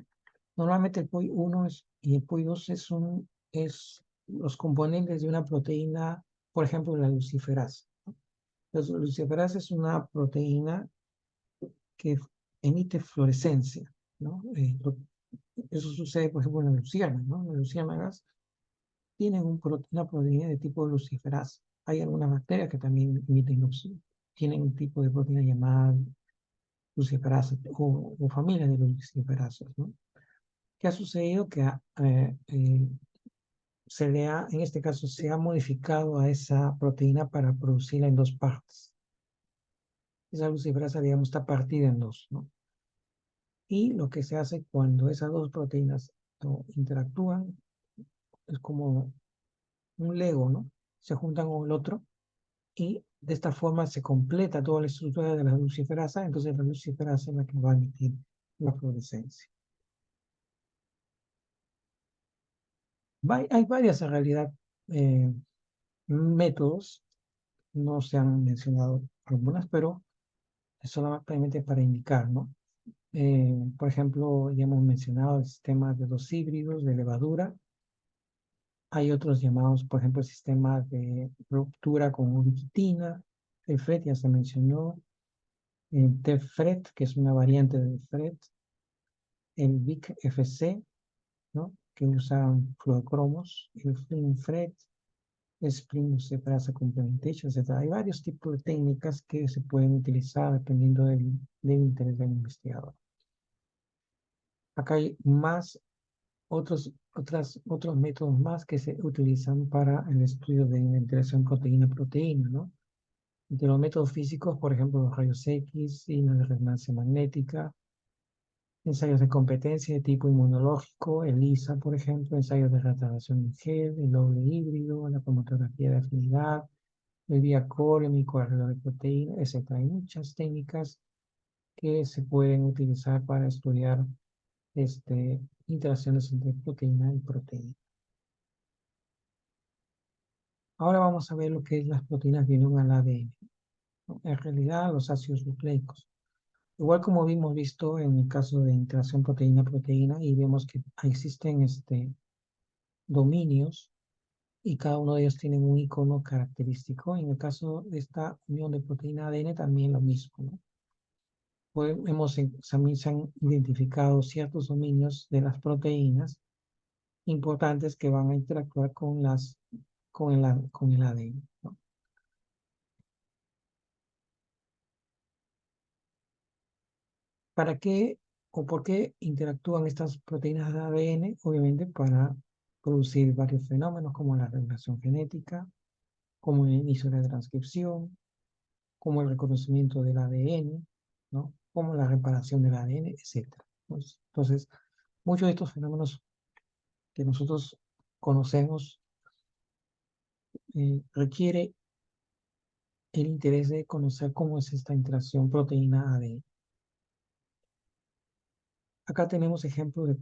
Normalmente el POI1 y el POI2 es los componentes de una proteína, por ejemplo, la luciferasa. La luciferasa es una proteína que emite fluorescencia, ¿no? Eso sucede, por ejemplo, en las luciérnagas, ¿no? Las luciérnagas tienen una proteína de tipo luciferasa. Hay algunas bacterias que también emiten tienen un tipo de proteína llamada luciferasa o familia de luciferasas, ¿no? ¿Qué ha sucedido? Que en este caso, se ha modificado a esa proteína para producirla en dos partes. Esa luciferasa, digamos, está partida en dos, ¿no? Y lo que se hace cuando esas dos proteínas, ¿no?, interactúan es como un Lego, ¿no? Se juntan con el otro y de esta forma se completa toda la estructura de la luciferasa, entonces la luciferasa es la que va a emitir la fluorescencia. Hay varias en realidad métodos, no se han mencionado algunas, pero es solamente para indicar, ¿no? Por ejemplo, ya hemos mencionado el sistema de dos híbridos de levadura. Hay otros llamados, por ejemplo, el sistema de ruptura con ubiquitina. El FRET ya se mencionó. El TFRET, que es una variante del FRET. El VIC-FC, ¿no?, que usan fluorocromos. El FLIN-FRET, Spring Separase Complementation, etc. Hay varios tipos de técnicas que se pueden utilizar dependiendo del interés del investigador. Acá hay otros métodos más que se utilizan para el estudio de la interacción proteína-proteína, ¿no? De los métodos físicos, por ejemplo, los rayos X y la resonancia magnética, ensayos de competencia de tipo inmunológico, ELISA, por ejemplo, ensayos de retardación en gel, el doble híbrido, la cromatografía de afinidad, el vía core, el microarreglo de proteína, etc. Hay muchas técnicas que se pueden utilizar para estudiar interacciones entre proteína y proteína. Ahora vamos a ver lo que es las proteínas que vienen al ADN, ¿no? En realidad, los ácidos nucleicos. Igual como hemos visto en el caso de interacción proteína-proteína, y vemos que existen dominios y cada uno de ellos tiene un icono característico. En el caso de esta unión de proteína-ADN también lo mismo, ¿no? También se han identificado ciertos dominios de las proteínas importantes que van a interactuar con el ADN, ¿no? ¿Para qué ¿O por qué interactúan estas proteínas de ADN? Obviamente para producir varios fenómenos como la regulación genética, como el inicio de la transcripción, como el reconocimiento del ADN, ¿no? Como la reparación del ADN, etcétera. Entonces, muchos de estos fenómenos que nosotros conocemos requiere el interés de conocer cómo es esta interacción proteína-ADN. Acá tenemos ejemplos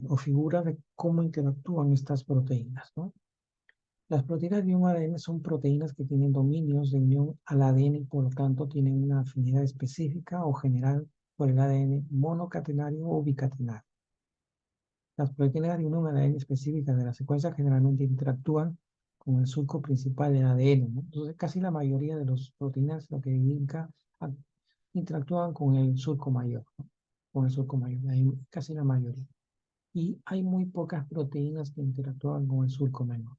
o figuras de cómo interactúan estas proteínas, ¿no? Las proteínas de un ADN son proteínas que tienen dominios de unión al ADN y por lo tanto tienen una afinidad específica o general por el ADN monocatenario o bicatenario. Las proteínas de unión al ADN específicas de la secuencia generalmente interactúan con el surco principal del ADN, ¿no? Entonces casi la mayoría de las proteínas lo que indica interactúan con el surco mayor, ¿no? Con el surco mayor, casi la mayoría. Y hay muy pocas proteínas que interactúan con el surco menor.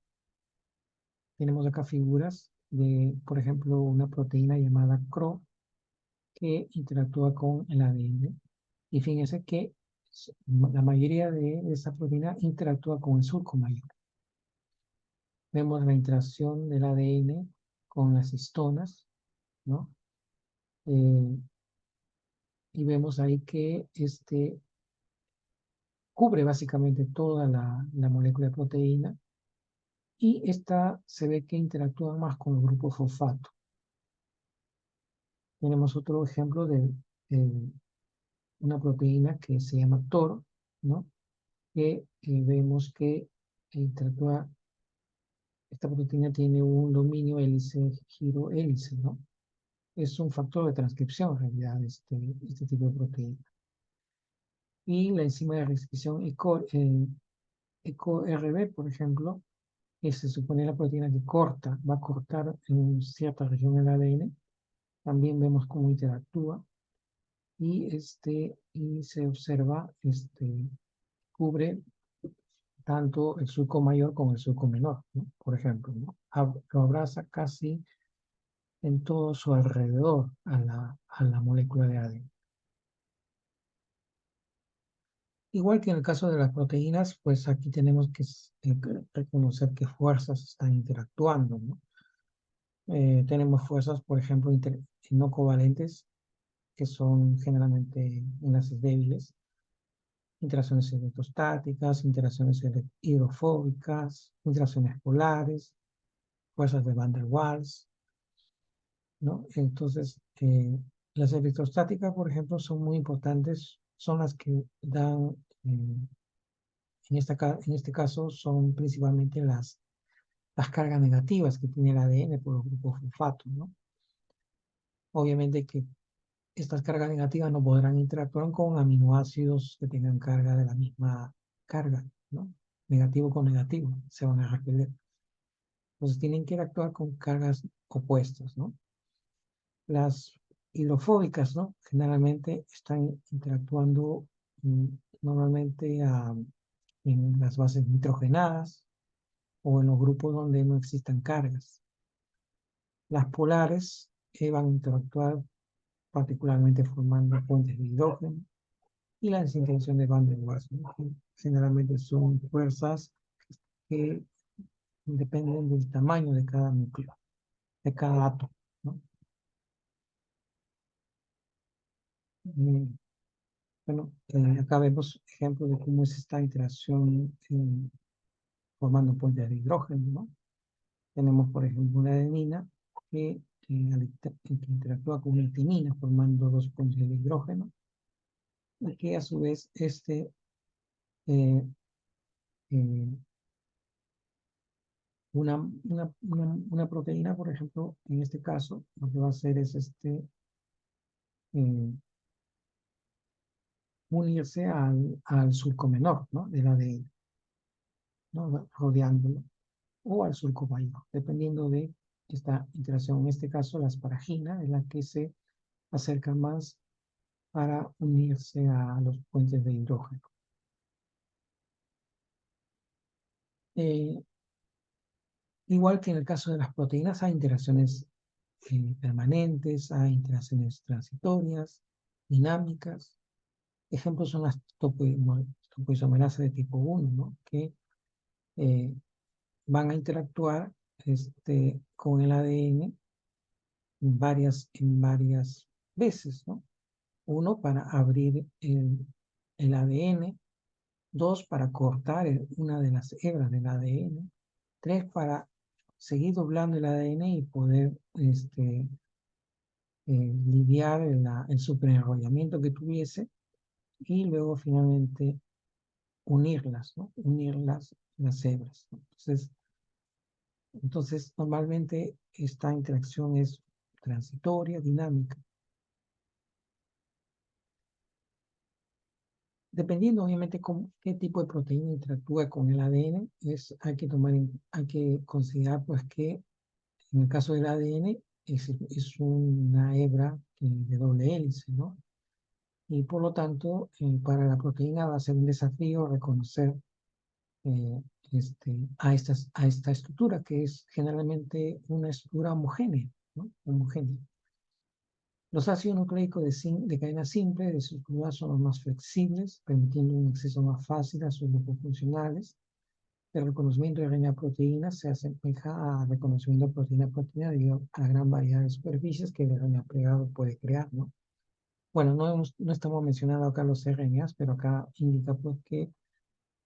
Tenemos acá figuras de, por ejemplo, una proteína llamada CRO que interactúa con el ADN. Y fíjense que la mayoría de esa proteína interactúa con el surco mayor. Vemos la interacción del ADN con las histonas, ¿no? Y vemos ahí que cubre básicamente toda la molécula de proteína y esta se ve que interactúa más con el grupo fosfato. Tenemos otro ejemplo de una proteína que se llama TOR, ¿no? Que vemos que interactúa, esta proteína tiene un dominio hélice-giro-hélice, ¿no? Es un factor de transcripción en realidad este tipo de proteína. Y la enzima de restricción EcoRB, por ejemplo, que se supone la proteína que va a cortar en cierta región del ADN, también vemos cómo interactúa y se observa, cubre tanto el surco mayor como el surco menor, ¿no? Por ejemplo, ¿no? Lo abraza casi en todo su alrededor a la molécula de ADN. Igual que en el caso de las proteínas, pues aquí tenemos que reconocer qué fuerzas están interactuando, ¿no? Tenemos fuerzas, por ejemplo, no covalentes, que son generalmente enlaces débiles, interacciones electrostáticas, interacciones hidrofóbicas, interacciones polares, fuerzas de Van der Waals, ¿no? Entonces, las electrostáticas, por ejemplo, son muy importantes, son las que dan, en este caso, son principalmente las cargas negativas que tiene el ADN por los grupos fosfato, ¿no? Obviamente que estas cargas negativas no podrán interactuar con aminoácidos que tengan carga de la misma carga, ¿no? Negativo con negativo, se van a repeler. Entonces tienen que interactuar con cargas opuestas, ¿no? Las hidrofóbicas, ¿no? Generalmente están interactuando mm, normalmente en las bases nitrogenadas o en los grupos donde no existan cargas. Las polares van a interactuar particularmente formando puentes de hidrógeno y la desintegración de Van der Waals, ¿no? Generalmente son fuerzas que dependen del tamaño de cada núcleo, de cada átomo, ¿no? Bueno, acá vemos ejemplos de cómo es esta interacción formando puentes de hidrógeno, ¿no? Tenemos, por ejemplo, una adenina que interactúa con una timina formando dos puentes de hidrógeno y que a su vez eh, eh, una proteína, por ejemplo, en este caso, lo que va a hacer es eh, unirse al surco menor, ¿no? Del ADN, ¿no? Rodeándolo, o al surco mayor, dependiendo de esta interacción. En este caso, la asparagina es la que se acerca más para unirse a los puentes de hidrógeno. Eh, Igual que en el caso de las proteínas, hay interacciones permanentes, hay interacciones transitorias, dinámicas, Ejemplos son las topoisomerasas de tipo 1, ¿no? Que eh, van a interactuar con el ADN en varias veces, ¿no? Uno, para abrir el ADN. Dos, para cortar una de las hebras del ADN. Tres, para seguir doblando el ADN y poder lidiar el superenrollamiento que tuviese. Y luego finalmente unirlas, ¿no? Unir las hebras, ¿no? Entonces, normalmente esta interacción es transitoria, dinámica. Dependiendo, obviamente, con qué tipo de proteína interactúa con el ADN, hay que considerar, pues, que en el caso del ADN es una hebra de doble hélice, ¿no? Y por lo tanto, para la proteína va a ser un desafío reconocer eh, a esta estructura, que es generalmente una estructura homogénea, ¿no? Homogénea. Los ácidos nucleicos de cadena simple de su estructura son los más flexibles, permitiendo un acceso más fácil a sus grupos funcionales. El reconocimiento de RNA-proteína se asemeja a reconocimiento de proteína-proteína debido a la gran variedad de superficies que el RNA plegado puede crear, ¿no? Bueno, no estamos mencionando acá los RNAs, pero acá indica pues, que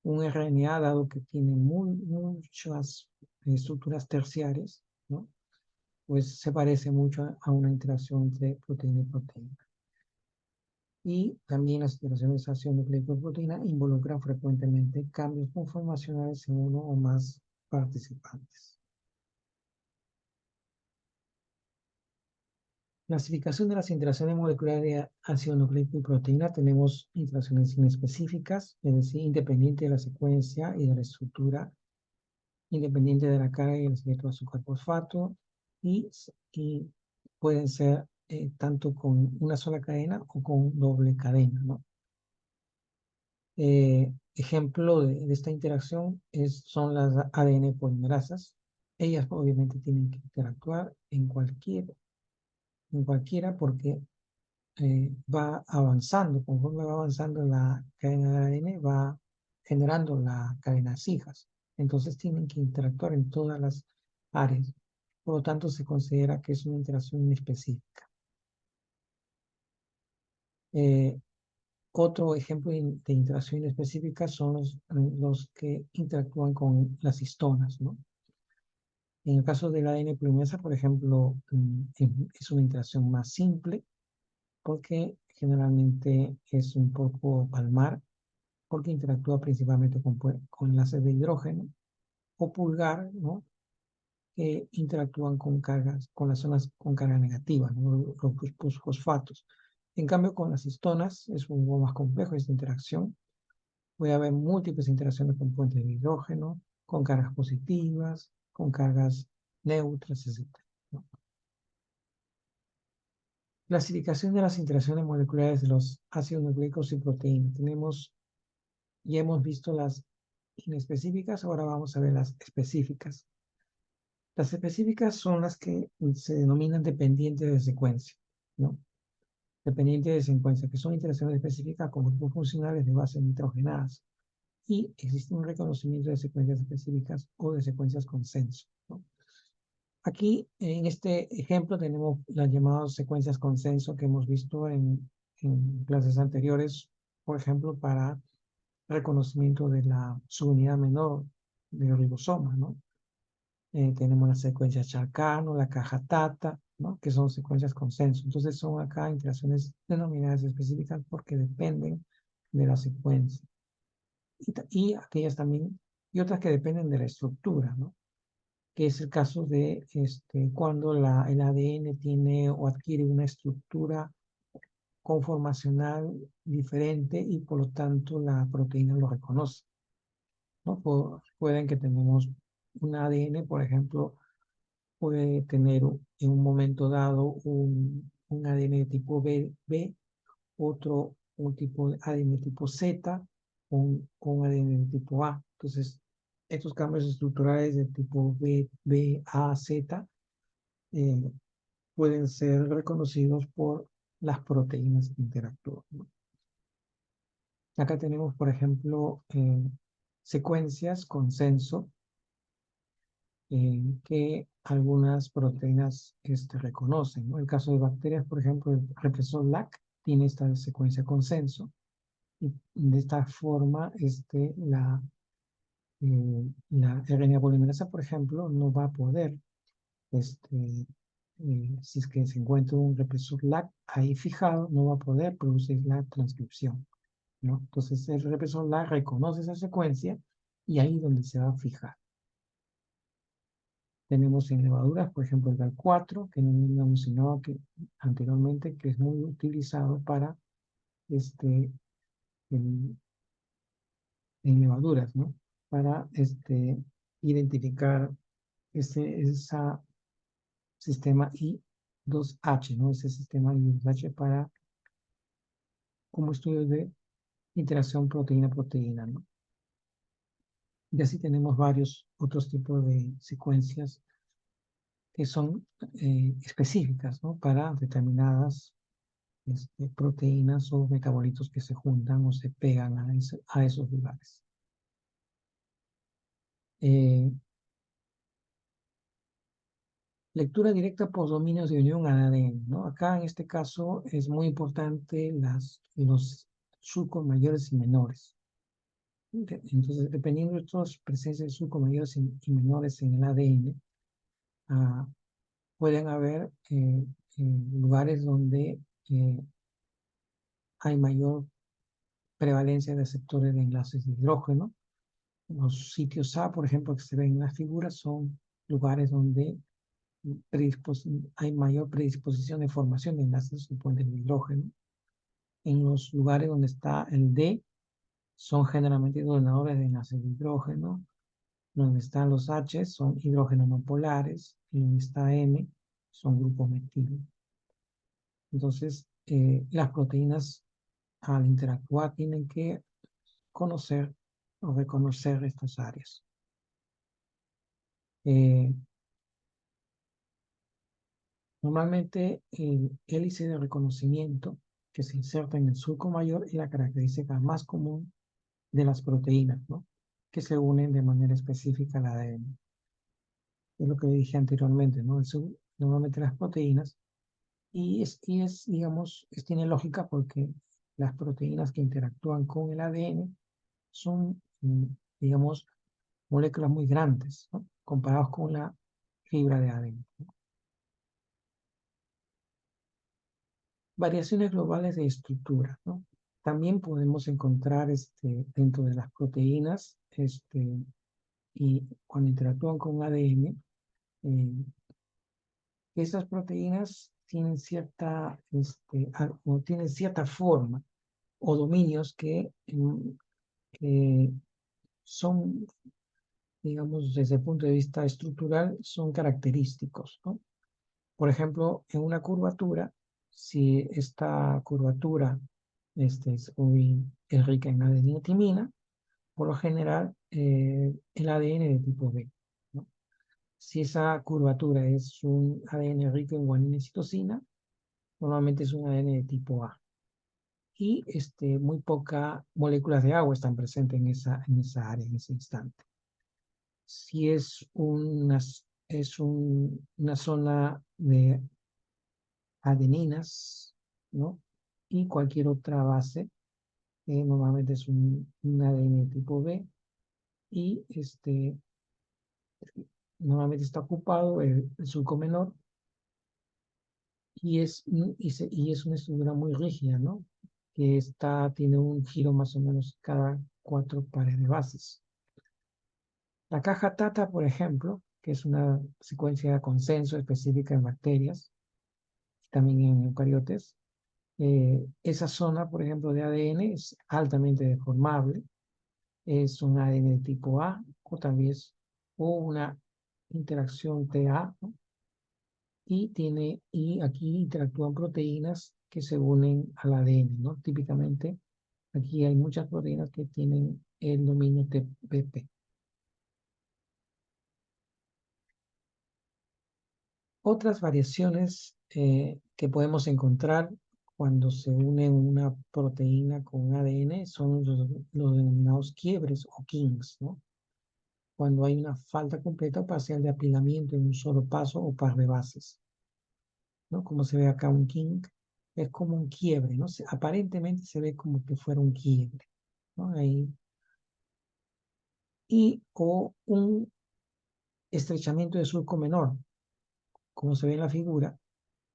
un RNA, dado que tiene muchas estructuras terciarias, ¿no? Pues se parece mucho a una interacción entre proteína y proteína. Y también las interacciones ácido nucleico proteína involucran frecuentemente cambios conformacionales en uno o más participantes. Clasificación de las interacciones moleculares de ácido nucleico y proteína. Tenemos interacciones inespecíficas, es decir, independiente de la secuencia y de la estructura, independiente de la carga y el secreto de azúcar fosfato, y pueden ser tanto con una sola cadena o con doble cadena, ¿no? Ejemplo de esta interacción son las ADN polimerasas. Ellas obviamente tienen que interactuar en cualquiera porque va avanzando, conforme va avanzando la cadena de ADN, va generando las cadenas hijas. Entonces tienen que interactuar en todas las áreas. Por lo tanto, se considera que es una interacción específica. Otro ejemplo de interacción específica son los que interactúan con las histonas, ¿no? En el caso del ADN polimerasa, por ejemplo, es una interacción más simple porque generalmente es un poco palmar, porque interactúa principalmente con enlaces de hidrógeno, o pulgar, ¿no? Que interactúan con las zonas con carga negativa, ¿no? Los fosfatos. En cambio, con las histonas es un poco más complejo esta interacción. Puede haber múltiples interacciones con puentes de hidrógeno, con cargas positivas, con cargas neutras, etc., ¿no? Clasificación de las interacciones moleculares de los ácidos nucleicos y proteínas. Ya hemos visto las inespecíficas, ahora vamos a ver las específicas. Las específicas son las que se denominan dependientes de secuencia, ¿no? Dependientes de secuencia, que son interacciones específicas con grupos funcionales de base nitrogenadas. Y existe un reconocimiento de secuencias específicas o de secuencias consenso, ¿no? Aquí, en este ejemplo, tenemos las llamadas secuencias consenso que hemos visto en clases anteriores, por ejemplo, para reconocimiento de la subunidad menor del ribosoma, ¿no? Tenemos la secuencia Charcano, la caja Tata, ¿no? Que son secuencias consenso. Entonces son acá interacciones denominadas específicas porque dependen de la secuencia. Y aquellas también, y otras que dependen de la estructura, ¿no? Que es el caso de cuando el ADN tiene o adquiere una estructura conformacional diferente y por lo tanto la proteína lo reconoce, ¿no? Pueden que tenemos un ADN, por ejemplo, puede tener en un momento dado un ADN de tipo B, otro un tipo de ADN tipo Z, un ADN de tipo A. Entonces, estos cambios estructurales de tipo B, A, Z eh, pueden ser reconocidos por las proteínas que interactúan, ¿no? Acá tenemos, por ejemplo, secuencias consenso que algunas proteínas reconocen, ¿no? El caso de bacterias, por ejemplo, el represor LAC tiene esta secuencia consenso. Y de esta forma, la RNA polimerasa, por ejemplo, no va a poder, si es que se encuentra un represor LAC ahí fijado, no va a poder producir la transcripción, ¿no? Entonces, el represor LAC reconoce esa secuencia y ahí es donde se va a fijar. Tenemos en levaduras, por ejemplo, el GAL4, que no hemos mencionado anteriormente, que es muy utilizado para en, en levaduras, ¿no? Para identificar ese sistema I2H, ¿no? Ese sistema I2H para como estudio de interacción proteína-proteína, ¿no? Y así tenemos varios otros tipos de secuencias que son específicas, ¿no? Para determinadas proteínas o metabolitos que se juntan o se pegan a esos lugares. Lectura directa por dominios de unión al ADN, ¿no? Acá en este caso es muy importante los surcos mayores y menores. Entonces, dependiendo de estas presencias de surcos mayores y menores en el ADN, pueden haber lugares donde hay mayor prevalencia de receptores de enlaces de hidrógeno. Los sitios A, por ejemplo, que se ven en la figura, son lugares donde hay mayor predisposición de formación de enlaces de puentes de hidrógeno. En los lugares donde está el D, son generalmente donadores de enlaces de hidrógeno. Donde están los H, son hidrógenos no polares. Y donde está M, son grupos metil. Entonces, las proteínas, al interactuar, tienen que conocer o reconocer estas áreas. Normalmente, el hélice de reconocimiento que se inserta en el surco mayor es la característica más común de las proteínas, ¿no? Que se unen de manera específica al ADN. Es lo que dije anteriormente, ¿no? Normalmente las proteínas, digamos, tiene lógica porque las proteínas que interactúan con el ADN son, digamos, moléculas muy grandes, ¿no? Comparados con la fibra de ADN. Variaciones globales de estructura, ¿no? También podemos encontrar dentro de las proteínas y cuando interactúan con ADN, esas proteínas tienen tienen cierta forma o dominios que son, digamos, desde el punto de vista estructural, son característicos, ¿no? Por ejemplo, en una curvatura, si esta curvatura es rica en adenina timina, por lo general el ADN de tipo B, ¿no? Si esa curvatura es un ADN rico en guanina y citosina, normalmente es un ADN de tipo A. Y muy pocas moléculas de agua están presentes en esa área, en ese instante. Si una zona de adeninas, ¿no? Y cualquier otra base, normalmente es un ADN tipo B, y normalmente está ocupado el surco menor, y es una estructura muy rígida, ¿no? Que tiene un giro más o menos cada 4 pares de bases. La caja Tata, por ejemplo, que es una secuencia de consenso específica en bacterias, también en eucariotes, esa zona, por ejemplo, de ADN es altamente deformable, es un ADN de tipo A o también o una interacción TA, ¿no? Y aquí interactúan proteínas que se unen al ADN, ¿no? Típicamente aquí hay muchas proteínas que tienen el dominio TPP. Otras variaciones que podemos encontrar cuando se une una proteína con ADN son los denominados quiebres o kings, ¿no? Cuando hay una falta completa o parcial de apilamiento en un solo paso o par de bases, ¿no? Como se ve acá un king, es como un quiebre, ¿no? Aparentemente se ve como que fuera un quiebre, ¿no? Ahí. Y o un estrechamiento de surco menor, como se ve en la figura,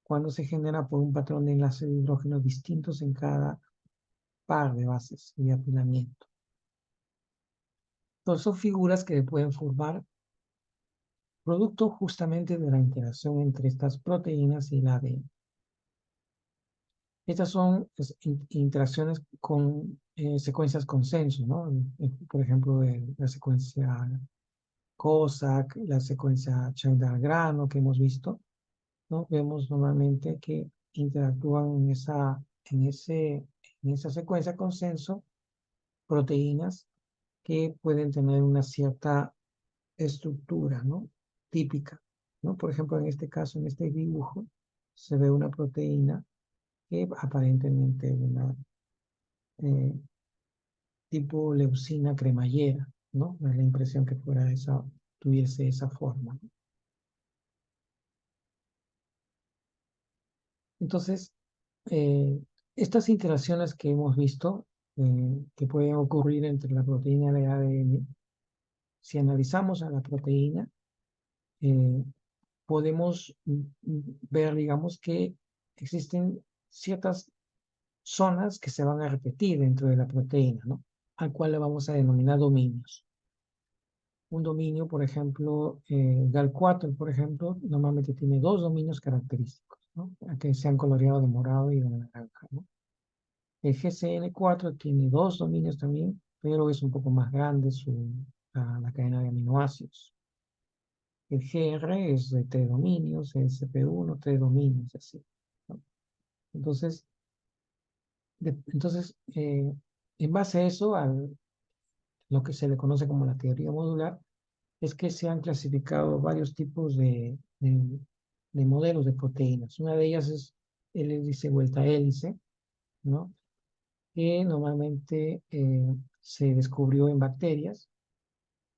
cuando se genera por un patrón de enlace de hidrógeno distintos en cada par de bases de apilamiento. Entonces son figuras que pueden formar producto justamente de la interacción entre estas proteínas y el ADN. Estas son interacciones con secuencias consenso, ¿no? Por ejemplo, la secuencia COSAC, la secuencia Chandra-Grano que hemos visto, ¿no? Vemos normalmente que interactúan en esa secuencia consenso proteínas que pueden tener una cierta estructura, ¿no? Típica, ¿no? Por ejemplo, en este caso, en este dibujo, se ve una proteína que aparentemente es una eh, tipo leucina cremallera, ¿no? Da la impresión que tuviese esa forma, ¿no? Entonces, eh, estas interacciones que hemos visto, que pueden ocurrir entre la proteína y el ADN, si analizamos a la proteína, eh, podemos ver, digamos, que existen ciertas zonas que se van a repetir dentro de la proteína, ¿no? Al cual le vamos a denominar dominios. Un dominio, por ejemplo, GAL4, por ejemplo, normalmente tiene dos dominios característicos, ¿no? Que se han coloreado de morado y de naranja, ¿no? El GCN4 tiene dos dominios también, pero es un poco más grande la cadena de aminoácidos. El GR es de tres dominios, el CP1, tres dominios, así, ¿no? Entonces, entonces en base a eso, a lo que se le conoce como la teoría modular, es que se han clasificado varios tipos de modelos de proteínas. Una de ellas es el hélice vuelta hélice, ¿no? Que normalmente se descubrió en bacterias.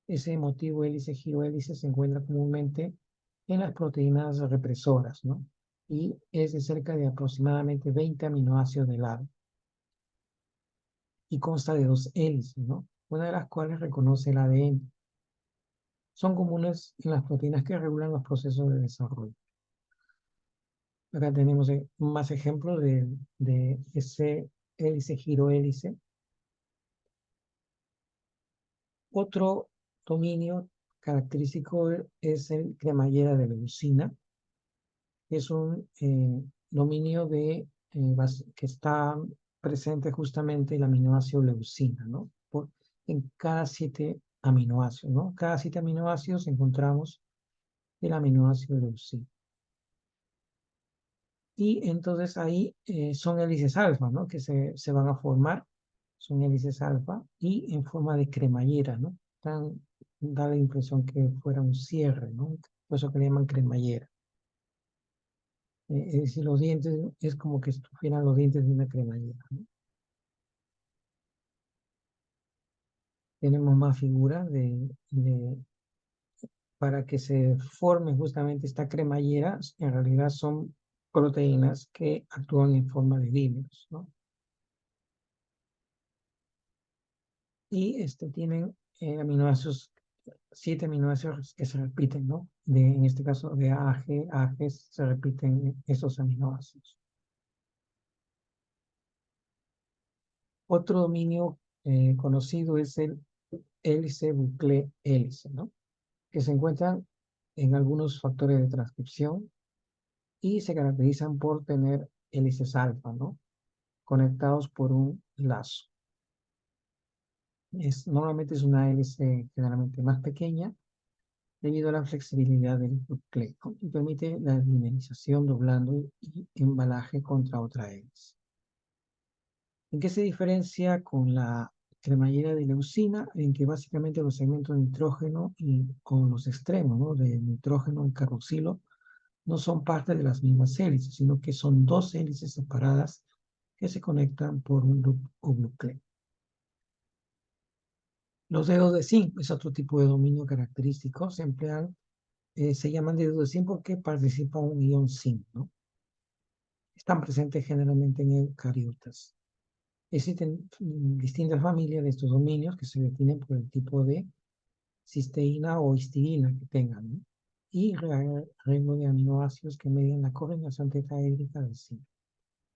Ese motivo hélice giro hélice se encuentra comúnmente en las proteínas represoras, ¿no? Y es de cerca de aproximadamente 20 aminoácidos de lado. Y consta de dos hélices, ¿no? Una de las cuales reconoce el ADN. Son comunes en las proteínas que regulan los procesos de desarrollo. Acá tenemos más ejemplos de ese hélice giro hélice. Otro dominio característico es el cremallera de leucina. Es un dominio que está presente justamente el aminoácido leucina, ¿no? En cada 7 aminoácidos, ¿no? Cada 7 aminoácidos encontramos el aminoácido leucina. Y entonces ahí son hélices alfa, ¿no? Que se van a formar, son hélices alfa y en forma de cremallera, ¿no? Da la impresión que fuera un cierre, ¿no? Por eso que le llaman cremallera. Es decir, los dientes es como que estuvieran los dientes de una cremallera, ¿no? Tenemos más figuras para que se forme justamente esta cremallera, en realidad son proteínas que actúan en forma de dímeros, ¿no? Y tienen aminoácidos, 7 aminoácidos que se repiten, ¿no? En este caso de A G se repiten esos aminoácidos. Otro dominio conocido es el hélice bucle hélice, ¿no? Que se encuentran en algunos factores de transcripción y se caracterizan por tener hélices alfa, ¿no? Conectados por un lazo. Normalmente es una hélice generalmente más pequeña debido a la flexibilidad del bucle y permite la dimerización doblando y embalaje contra otra hélice. ¿En qué se diferencia con la cremallera de leucina? En que básicamente los segmentos de nitrógeno y con los extremos, ¿no? De nitrógeno y carboxilo no son parte de las mismas hélices, sino que son dos hélices separadas que se conectan por un loop o bucle. Los dedos de zinc es otro tipo de dominio característico. Se emplean, se llaman dedos de zinc porque participa un ion zinc, ¿no? Están presentes generalmente en eucariotas. Existen distintas familias de estos dominios que se definen por el tipo de cisteína o histidina que tengan, ¿no? Y rango de aminoácidos que median la coordinación tetraédrica del zinc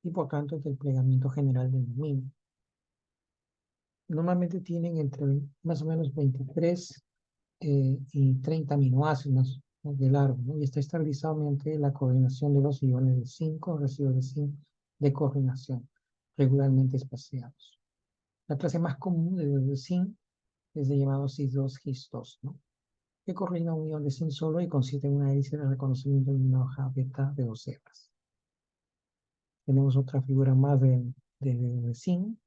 y por tanto el desplegamiento general del dominio. Normalmente tienen entre más o menos 23 y 30 aminoácidos, ¿no?, de largo, ¿no? Y está estabilizado mediante la coordinación de los iones de zinc o residuos de zinc de coordinación regularmente espaciados. La clase más común de zinc es de llamado cis2 his2, ¿no?, que coordina un ion de zinc solo y consiste en una hélice de reconocimiento de una hoja beta de 2 hebras. Tenemos otra figura más de zinc.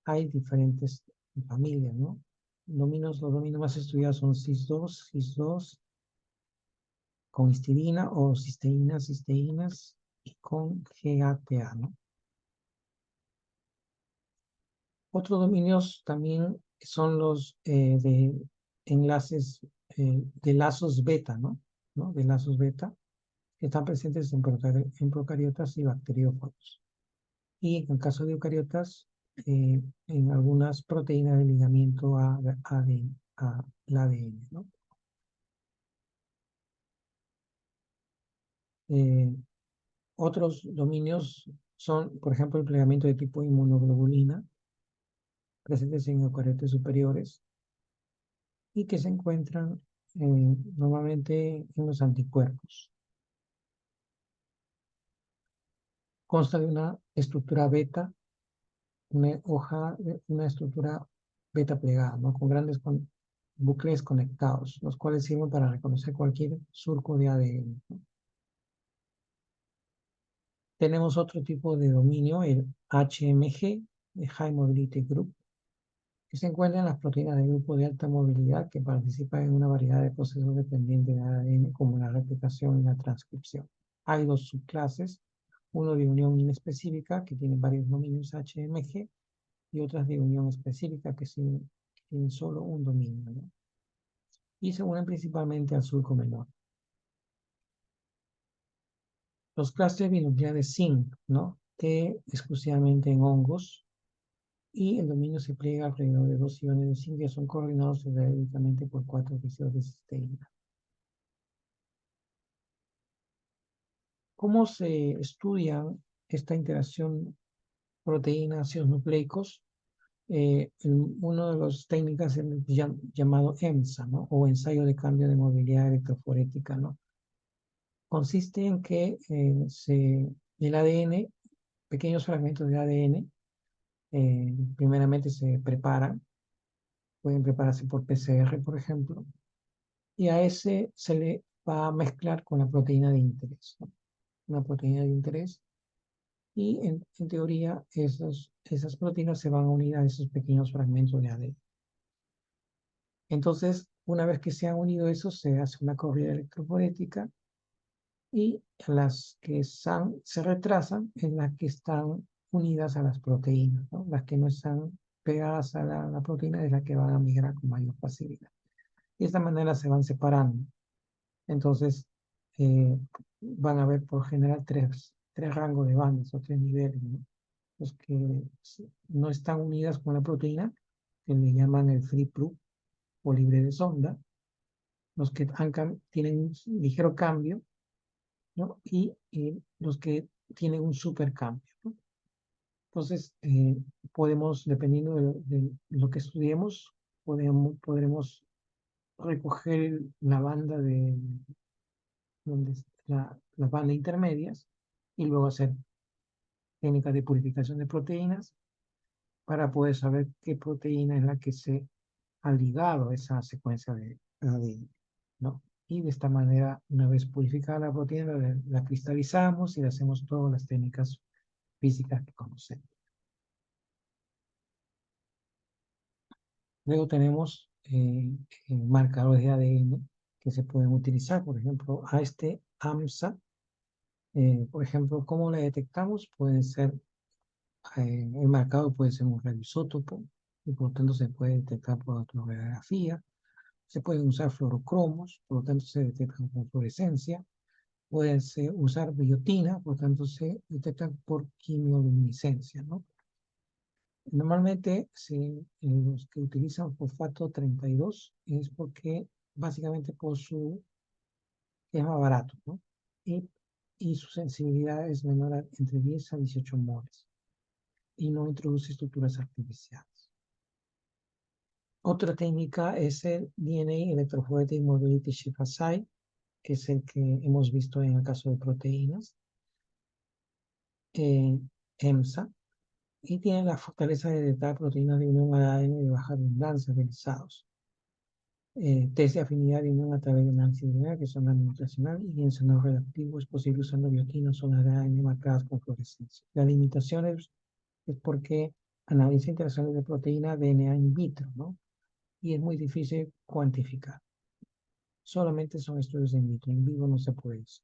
Hay diferentes familias, ¿no? Los dominios más estudiados son cis2 con histidina o cisteínas y con GATA, ¿no? Otros dominios también son los de enlaces de lazos beta, ¿no? De lazos beta, que están presentes en procariotas y bacteriófagos. Y en el caso de eucariotas, en algunas proteínas de ligamiento al ADN, ¿no? Otros dominios son, por ejemplo, el plegamiento de tipo inmunoglobulina, presentes en eucariotas superiores, y que se encuentran normalmente en los anticuerpos. Consta de una estructura beta, una estructura beta plegada, ¿no?, con grandes bucles conectados, los cuales sirven para reconocer cualquier surco de ADN, ¿no? Tenemos otro tipo de dominio, el HMG, el High Mobility Group, que se encuentra en las proteínas del grupo de alta movilidad que participan en una variedad de procesos dependientes de ADN, como la replicación y la transcripción. Hay dos subclases, uno de unión inespecífica, que tiene varios dominios HMG, y otras de unión específica, que tienen solo un dominio, ¿no? Y se unen principalmente al surco menor. Los clústeres binucleares zinc, ¿no?, que exclusivamente en hongos, y el dominio se pliega alrededor de 2 iones de zinc que son coordinados directamente por 4 residuos de cisteína. ¿Cómo se estudia esta interacción proteína-ácidos nucleicos? Una de las técnicas es llamado EMSA, ¿no?, o ensayo de cambio de movilidad electroforética, ¿no? Consiste en que el ADN, pequeños fragmentos de ADN, primeramente se preparan, pueden prepararse por PCR, por ejemplo, y a ese se le va a mezclar con la proteína de interés, ¿no?, una proteína de interés, y en teoría esas proteínas se van a unir a esos pequeños fragmentos de ADN. Entonces, una vez que se han unido esos, se hace una corrida electroforética, y las que se retrasan en las que están unidas a las proteínas, ¿no? Las que no están pegadas a la proteína es la que van a migrar con mayor facilidad. De esta manera se van separando. Entonces, van a haber por general tres rangos de bandas o 3 niveles, ¿no? Los que no están unidas con la proteína, que le llaman el free proof o libre de sonda, los que tienen un ligero cambio, ¿no?, y los que tienen un supercambio, ¿no? Entonces, podemos, dependiendo de lo que estudiemos, podremos recoger la banda las bandas intermedias y luego hacer técnicas de purificación de proteínas para poder saber qué proteína es la que se ha ligado a esa secuencia de ADN, ¿no? Y de esta manera, una vez purificada la proteína, la cristalizamos y le hacemos todas las técnicas físicas que conocemos. Luego tenemos marcadores de ADN que se pueden utilizar, por ejemplo, a este AMSA. Por ejemplo, ¿cómo le detectamos? Pueden ser el marcado puede ser un radioisótopo y por lo tanto se puede detectar por radiografía. Se pueden usar fluorocromos, por lo tanto se detectan con fluorescencia. Pueden usar biotina, por lo tanto se detectan por quimioluminiscencia, ¿no? Normalmente los que utilizan fosfato 32 es porque básicamente por su es más barato, ¿no? Y, y su sensibilidad es menor entre 10 a 18 moles y no introduce estructuras artificiales. Otra técnica es el DNA Electrophoretic Mobility Shift Assay, que es el que hemos visto en el caso de proteínas, EMSA, y tiene la fortaleza de detectar proteínas de unión a ADN de baja abundancia realizados. Test de afinidad de unión a través de análisis lineal, que son administracional, y en seno reactivo es posible usando biotinas o ADN marcadas con fluorescencia. La limitación es porque analiza interacciones de proteína DNA in vitro, ¿no? Y es muy difícil cuantificar. Solamente son estudios in vitro, en vivo no se puede hacer.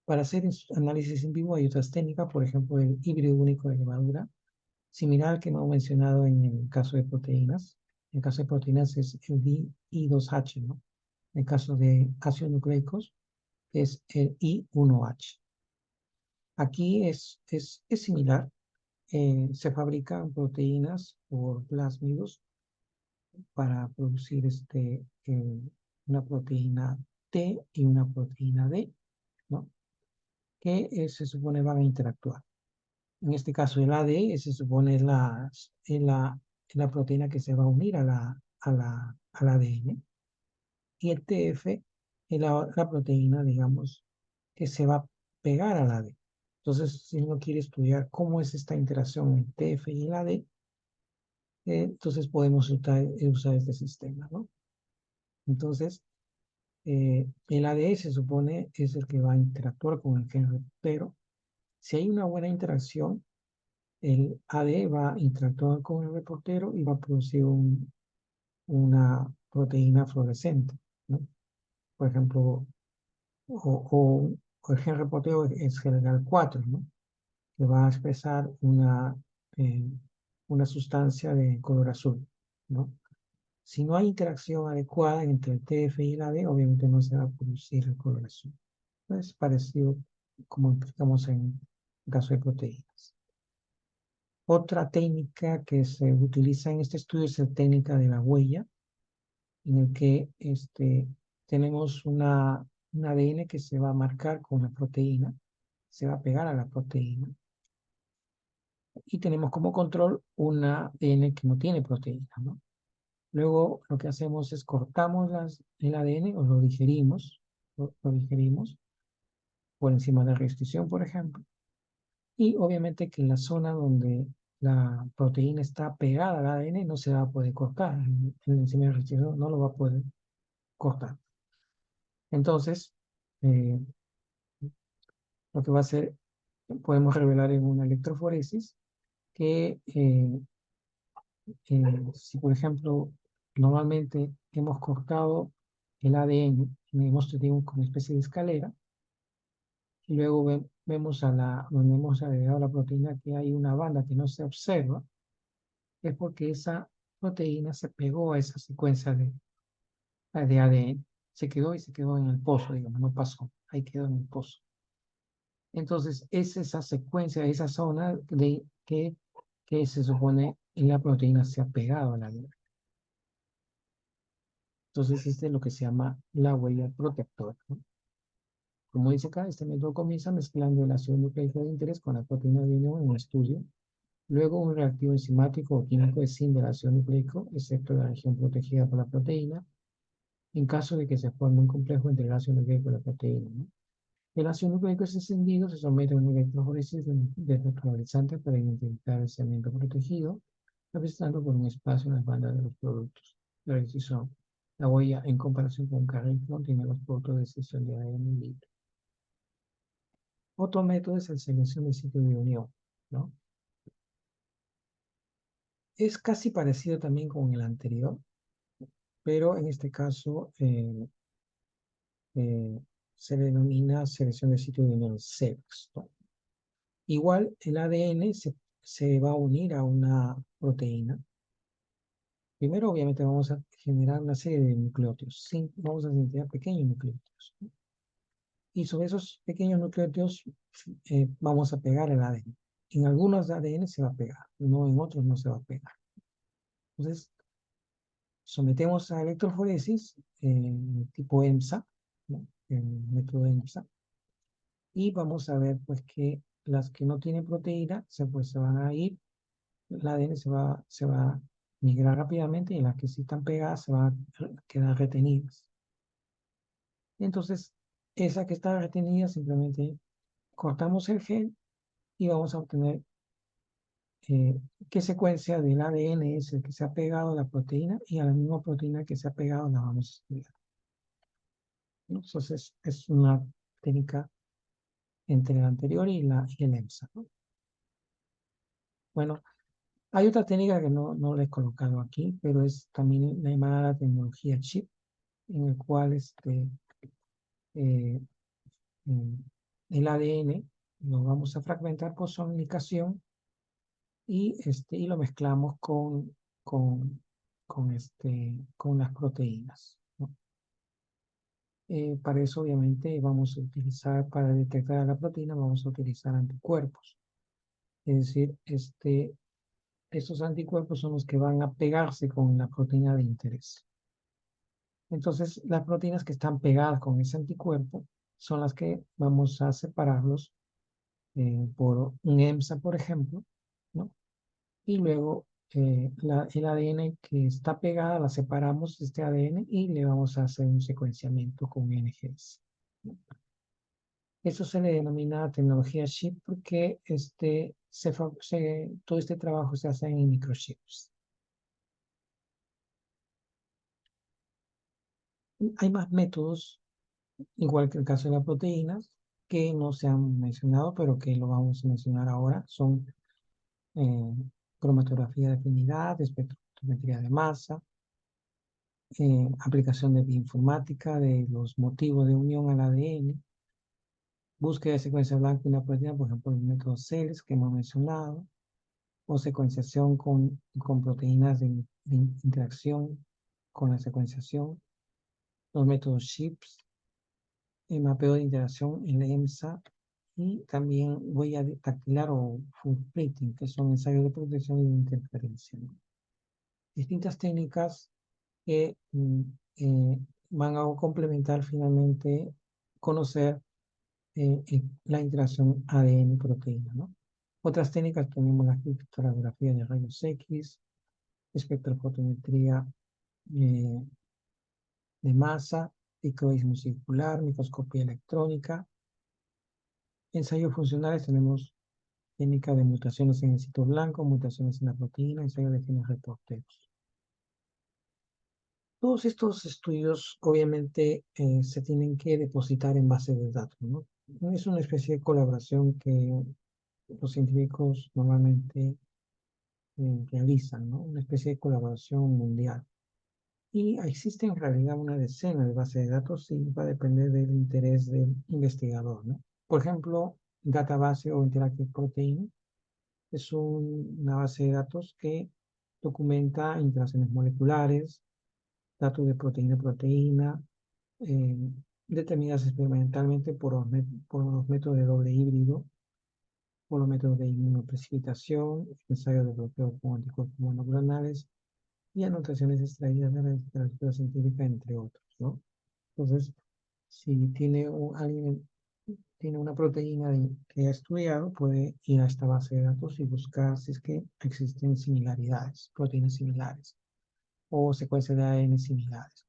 Para hacer análisis en vivo hay otras técnicas, por ejemplo, el híbrido único de levadura, similar al que hemos mencionado en el caso de proteínas. En el caso de proteínas es el I2H, ¿no? En el caso de ácidos nucleicos es el I1H. Aquí es similar. Se fabrican proteínas por plásmidos para producir una proteína T y una proteína D, ¿no? Que se supone van a interactuar. En este caso el AD se supone es la proteína que se va a unir al ADN y el TF es la proteína, digamos, que se va a pegar al AD. Entonces, si uno quiere estudiar cómo es esta interacción entre TF y el AD, entonces podemos usar este sistema, ¿no? Entonces, el AD se supone es el que va a interactuar con el gen, pero si hay una buena interacción, el AD va a interactuar con el reportero y va a producir una proteína fluorescente, ¿no? Por ejemplo, o el gen reportero es general 4, ¿no? Que va a expresar eh, una sustancia de color azul, ¿no? Si no hay interacción adecuada entre el TF y el AD, obviamente no se va a producir el color azul. Es parecido como explicamos en el caso de proteínas. Otra técnica que se utiliza en este estudio es la técnica de la huella, en el que tenemos un ADN que se va a marcar con la proteína, se va a pegar a la proteína, y tenemos como control un ADN que no tiene proteína, ¿no? Luego lo que hacemos es cortamos el ADN o lo digerimos por encima de la restricción, por ejemplo, y obviamente que en la zona donde la proteína está pegada al ADN no se va a poder cortar, el enzima de restricción no lo va a poder cortar. Entonces, eh, lo que va a hacer, podemos revelar en una electroforesis que si por ejemplo normalmente hemos cortado el ADN, hemos tenido una especie de escalera, y luego vemos donde hemos agregado la proteína que hay una banda que no se observa, es porque esa proteína se pegó a esa secuencia de ADN, se quedó y se quedó en el pozo, digamos, no pasó, ahí quedó en el pozo. Entonces, es esa secuencia, esa zona que se supone la proteína se ha pegado a la ADN. Entonces, este es lo que se llama la huella protectora, ¿no? Como dice acá, este método comienza mezclando el ácido nucleico de interés con la proteína de unión en un estudio. Luego, un reactivo enzimático o químico escinde el ácido nucleico, excepto la región protegida por la proteína, en caso de que se forme un complejo entre el ácido nucleico y la proteína, ¿no? El ácido nucleico es encendido, se somete a una electroforesis desnaturalizante para identificar el segmento protegido, representando por un espacio en las bandas de los productos. La decisión, la huella en comparación con un carril contiene los productos de excesión de ADN libre. Otro método es la selección de sitio de unión, ¿no? Es casi parecido también con el anterior, pero en este caso eh, se denomina selección de sitio de unión CEVEX, ¿no? Igual el ADN se va a unir a una proteína, primero obviamente vamos a generar una serie de nucleótidos. Vamos a sintetizar pequeños nucleótidos, ¿no? Y sobre esos pequeños nucleótidos vamos a pegar el ADN. En algunos ADN se va a pegar, no en otros no se va a pegar. Entonces, sometemos a electroforesis tipo EMSA, ¿no? El método EMSA, y vamos a ver pues que las que no tienen proteína pues, se van a ir, el ADN se va a migrar rápidamente y las que sí están pegadas se van a quedar retenidas. Entonces, esa que está retenida simplemente cortamos el gen y vamos a obtener qué secuencia del ADN es el que se ha pegado a la proteína y a la misma proteína que se ha pegado la vamos a estudiar, ¿no? Entonces, es una técnica entre la anterior y el EMSA, ¿no? Bueno, hay otra técnica que no la he colocado aquí, pero es también la llamada tecnología chip, en el cual eh, mm, el ADN lo vamos a fragmentar por sonicación y lo mezclamos con, con las proteínas, ¿no? Para eso, obviamente, vamos a utilizar, para detectar la proteína, vamos a utilizar anticuerpos. Es decir, estos anticuerpos son los que van a pegarse con la proteína de interés. Entonces, las proteínas que están pegadas con ese anticuerpo son las que vamos a separarlos por un EMSA, por ejemplo, ¿no? Y luego el ADN que está pegada, la separamos de este ADN y le vamos a hacer un secuenciamiento con NGS, ¿no? Eso se le denomina tecnología chip porque todo este trabajo se hace en microchips. Hay más métodos, igual que el caso de las proteínas, que no se han mencionado, pero que lo vamos a mencionar ahora. Son eh, cromatografía de afinidad, espectrometría de masa, aplicación de bioinformática de los motivos de unión al ADN, búsqueda de secuencia blanca de una proteína, por ejemplo, el método CELS que hemos mencionado, o secuenciación con proteínas de interacción con la secuenciación, los métodos CHIPS, el mapeo de interacción en la EMSA y también huella dactilar o fingerprinting, que son ensayos de protección y de interferencia, ¿no? Distintas técnicas que eh, van a complementar finalmente conocer la interacción ADN-proteína, ¿no? Otras técnicas tenemos la criptografía de rayos X, espectrofotometría eh, de masa, microismo circular, microscopía electrónica. Ensayos funcionales tenemos técnica de mutaciones en el sitio blanco, mutaciones en la proteína, ensayo de genes reporteros. Todos estos estudios obviamente se tienen que depositar en bases de datos, ¿no? Es una especie de colaboración que los científicos normalmente realizan, ¿no? Una especie de colaboración mundial. Y existe en realidad una decena de bases de datos y va a depender del interés del investigador, ¿no? Por ejemplo, Database o Interactive Protein es una base de datos que documenta interacciones moleculares, datos de proteína a proteína, eh, determinadas experimentalmente por los métodos de doble híbrido, por los métodos de inmunoprecipitación, ensayos de bloqueo con anticuerpos monoclonales y anotaciones extraídas de la literatura científica, entre otros, ¿no? Entonces, si alguien tiene una proteína que ha estudiado, puede ir a esta base de datos y buscar si es que existen similaridades, proteínas similares o secuencias de ADN similares.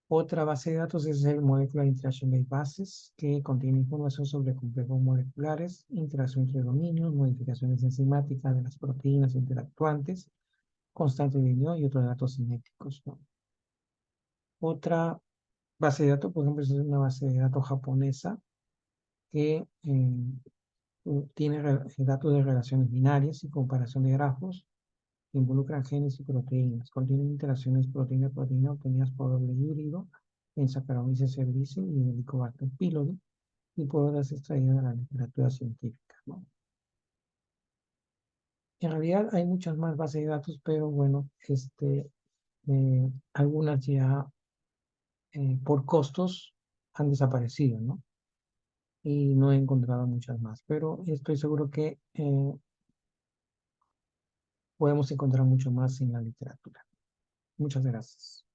Otra base de datos es el Molecular Interaction Databases, que contiene información sobre complejos moleculares, interacción entre dominios, modificaciones enzimáticas de las proteínas interactuantes, constantes de unión y otros datos cinéticos, ¿no? Otra base de datos, por ejemplo, es una base de datos japonesa que tiene datos de relaciones binarias y comparación de grafos que involucran genes y proteínas. Contiene interacciones proteína-proteína obtenidas por doble híbrido en Saccharomyces cerevisiae y Helicobacter pylori y por otras extraídas de la literatura científica, ¿no? En realidad hay muchas más bases de datos, pero bueno, algunas ya por costos han desaparecido, ¿no? Y no he encontrado muchas más, pero estoy seguro que podemos encontrar mucho más en la literatura. Muchas gracias.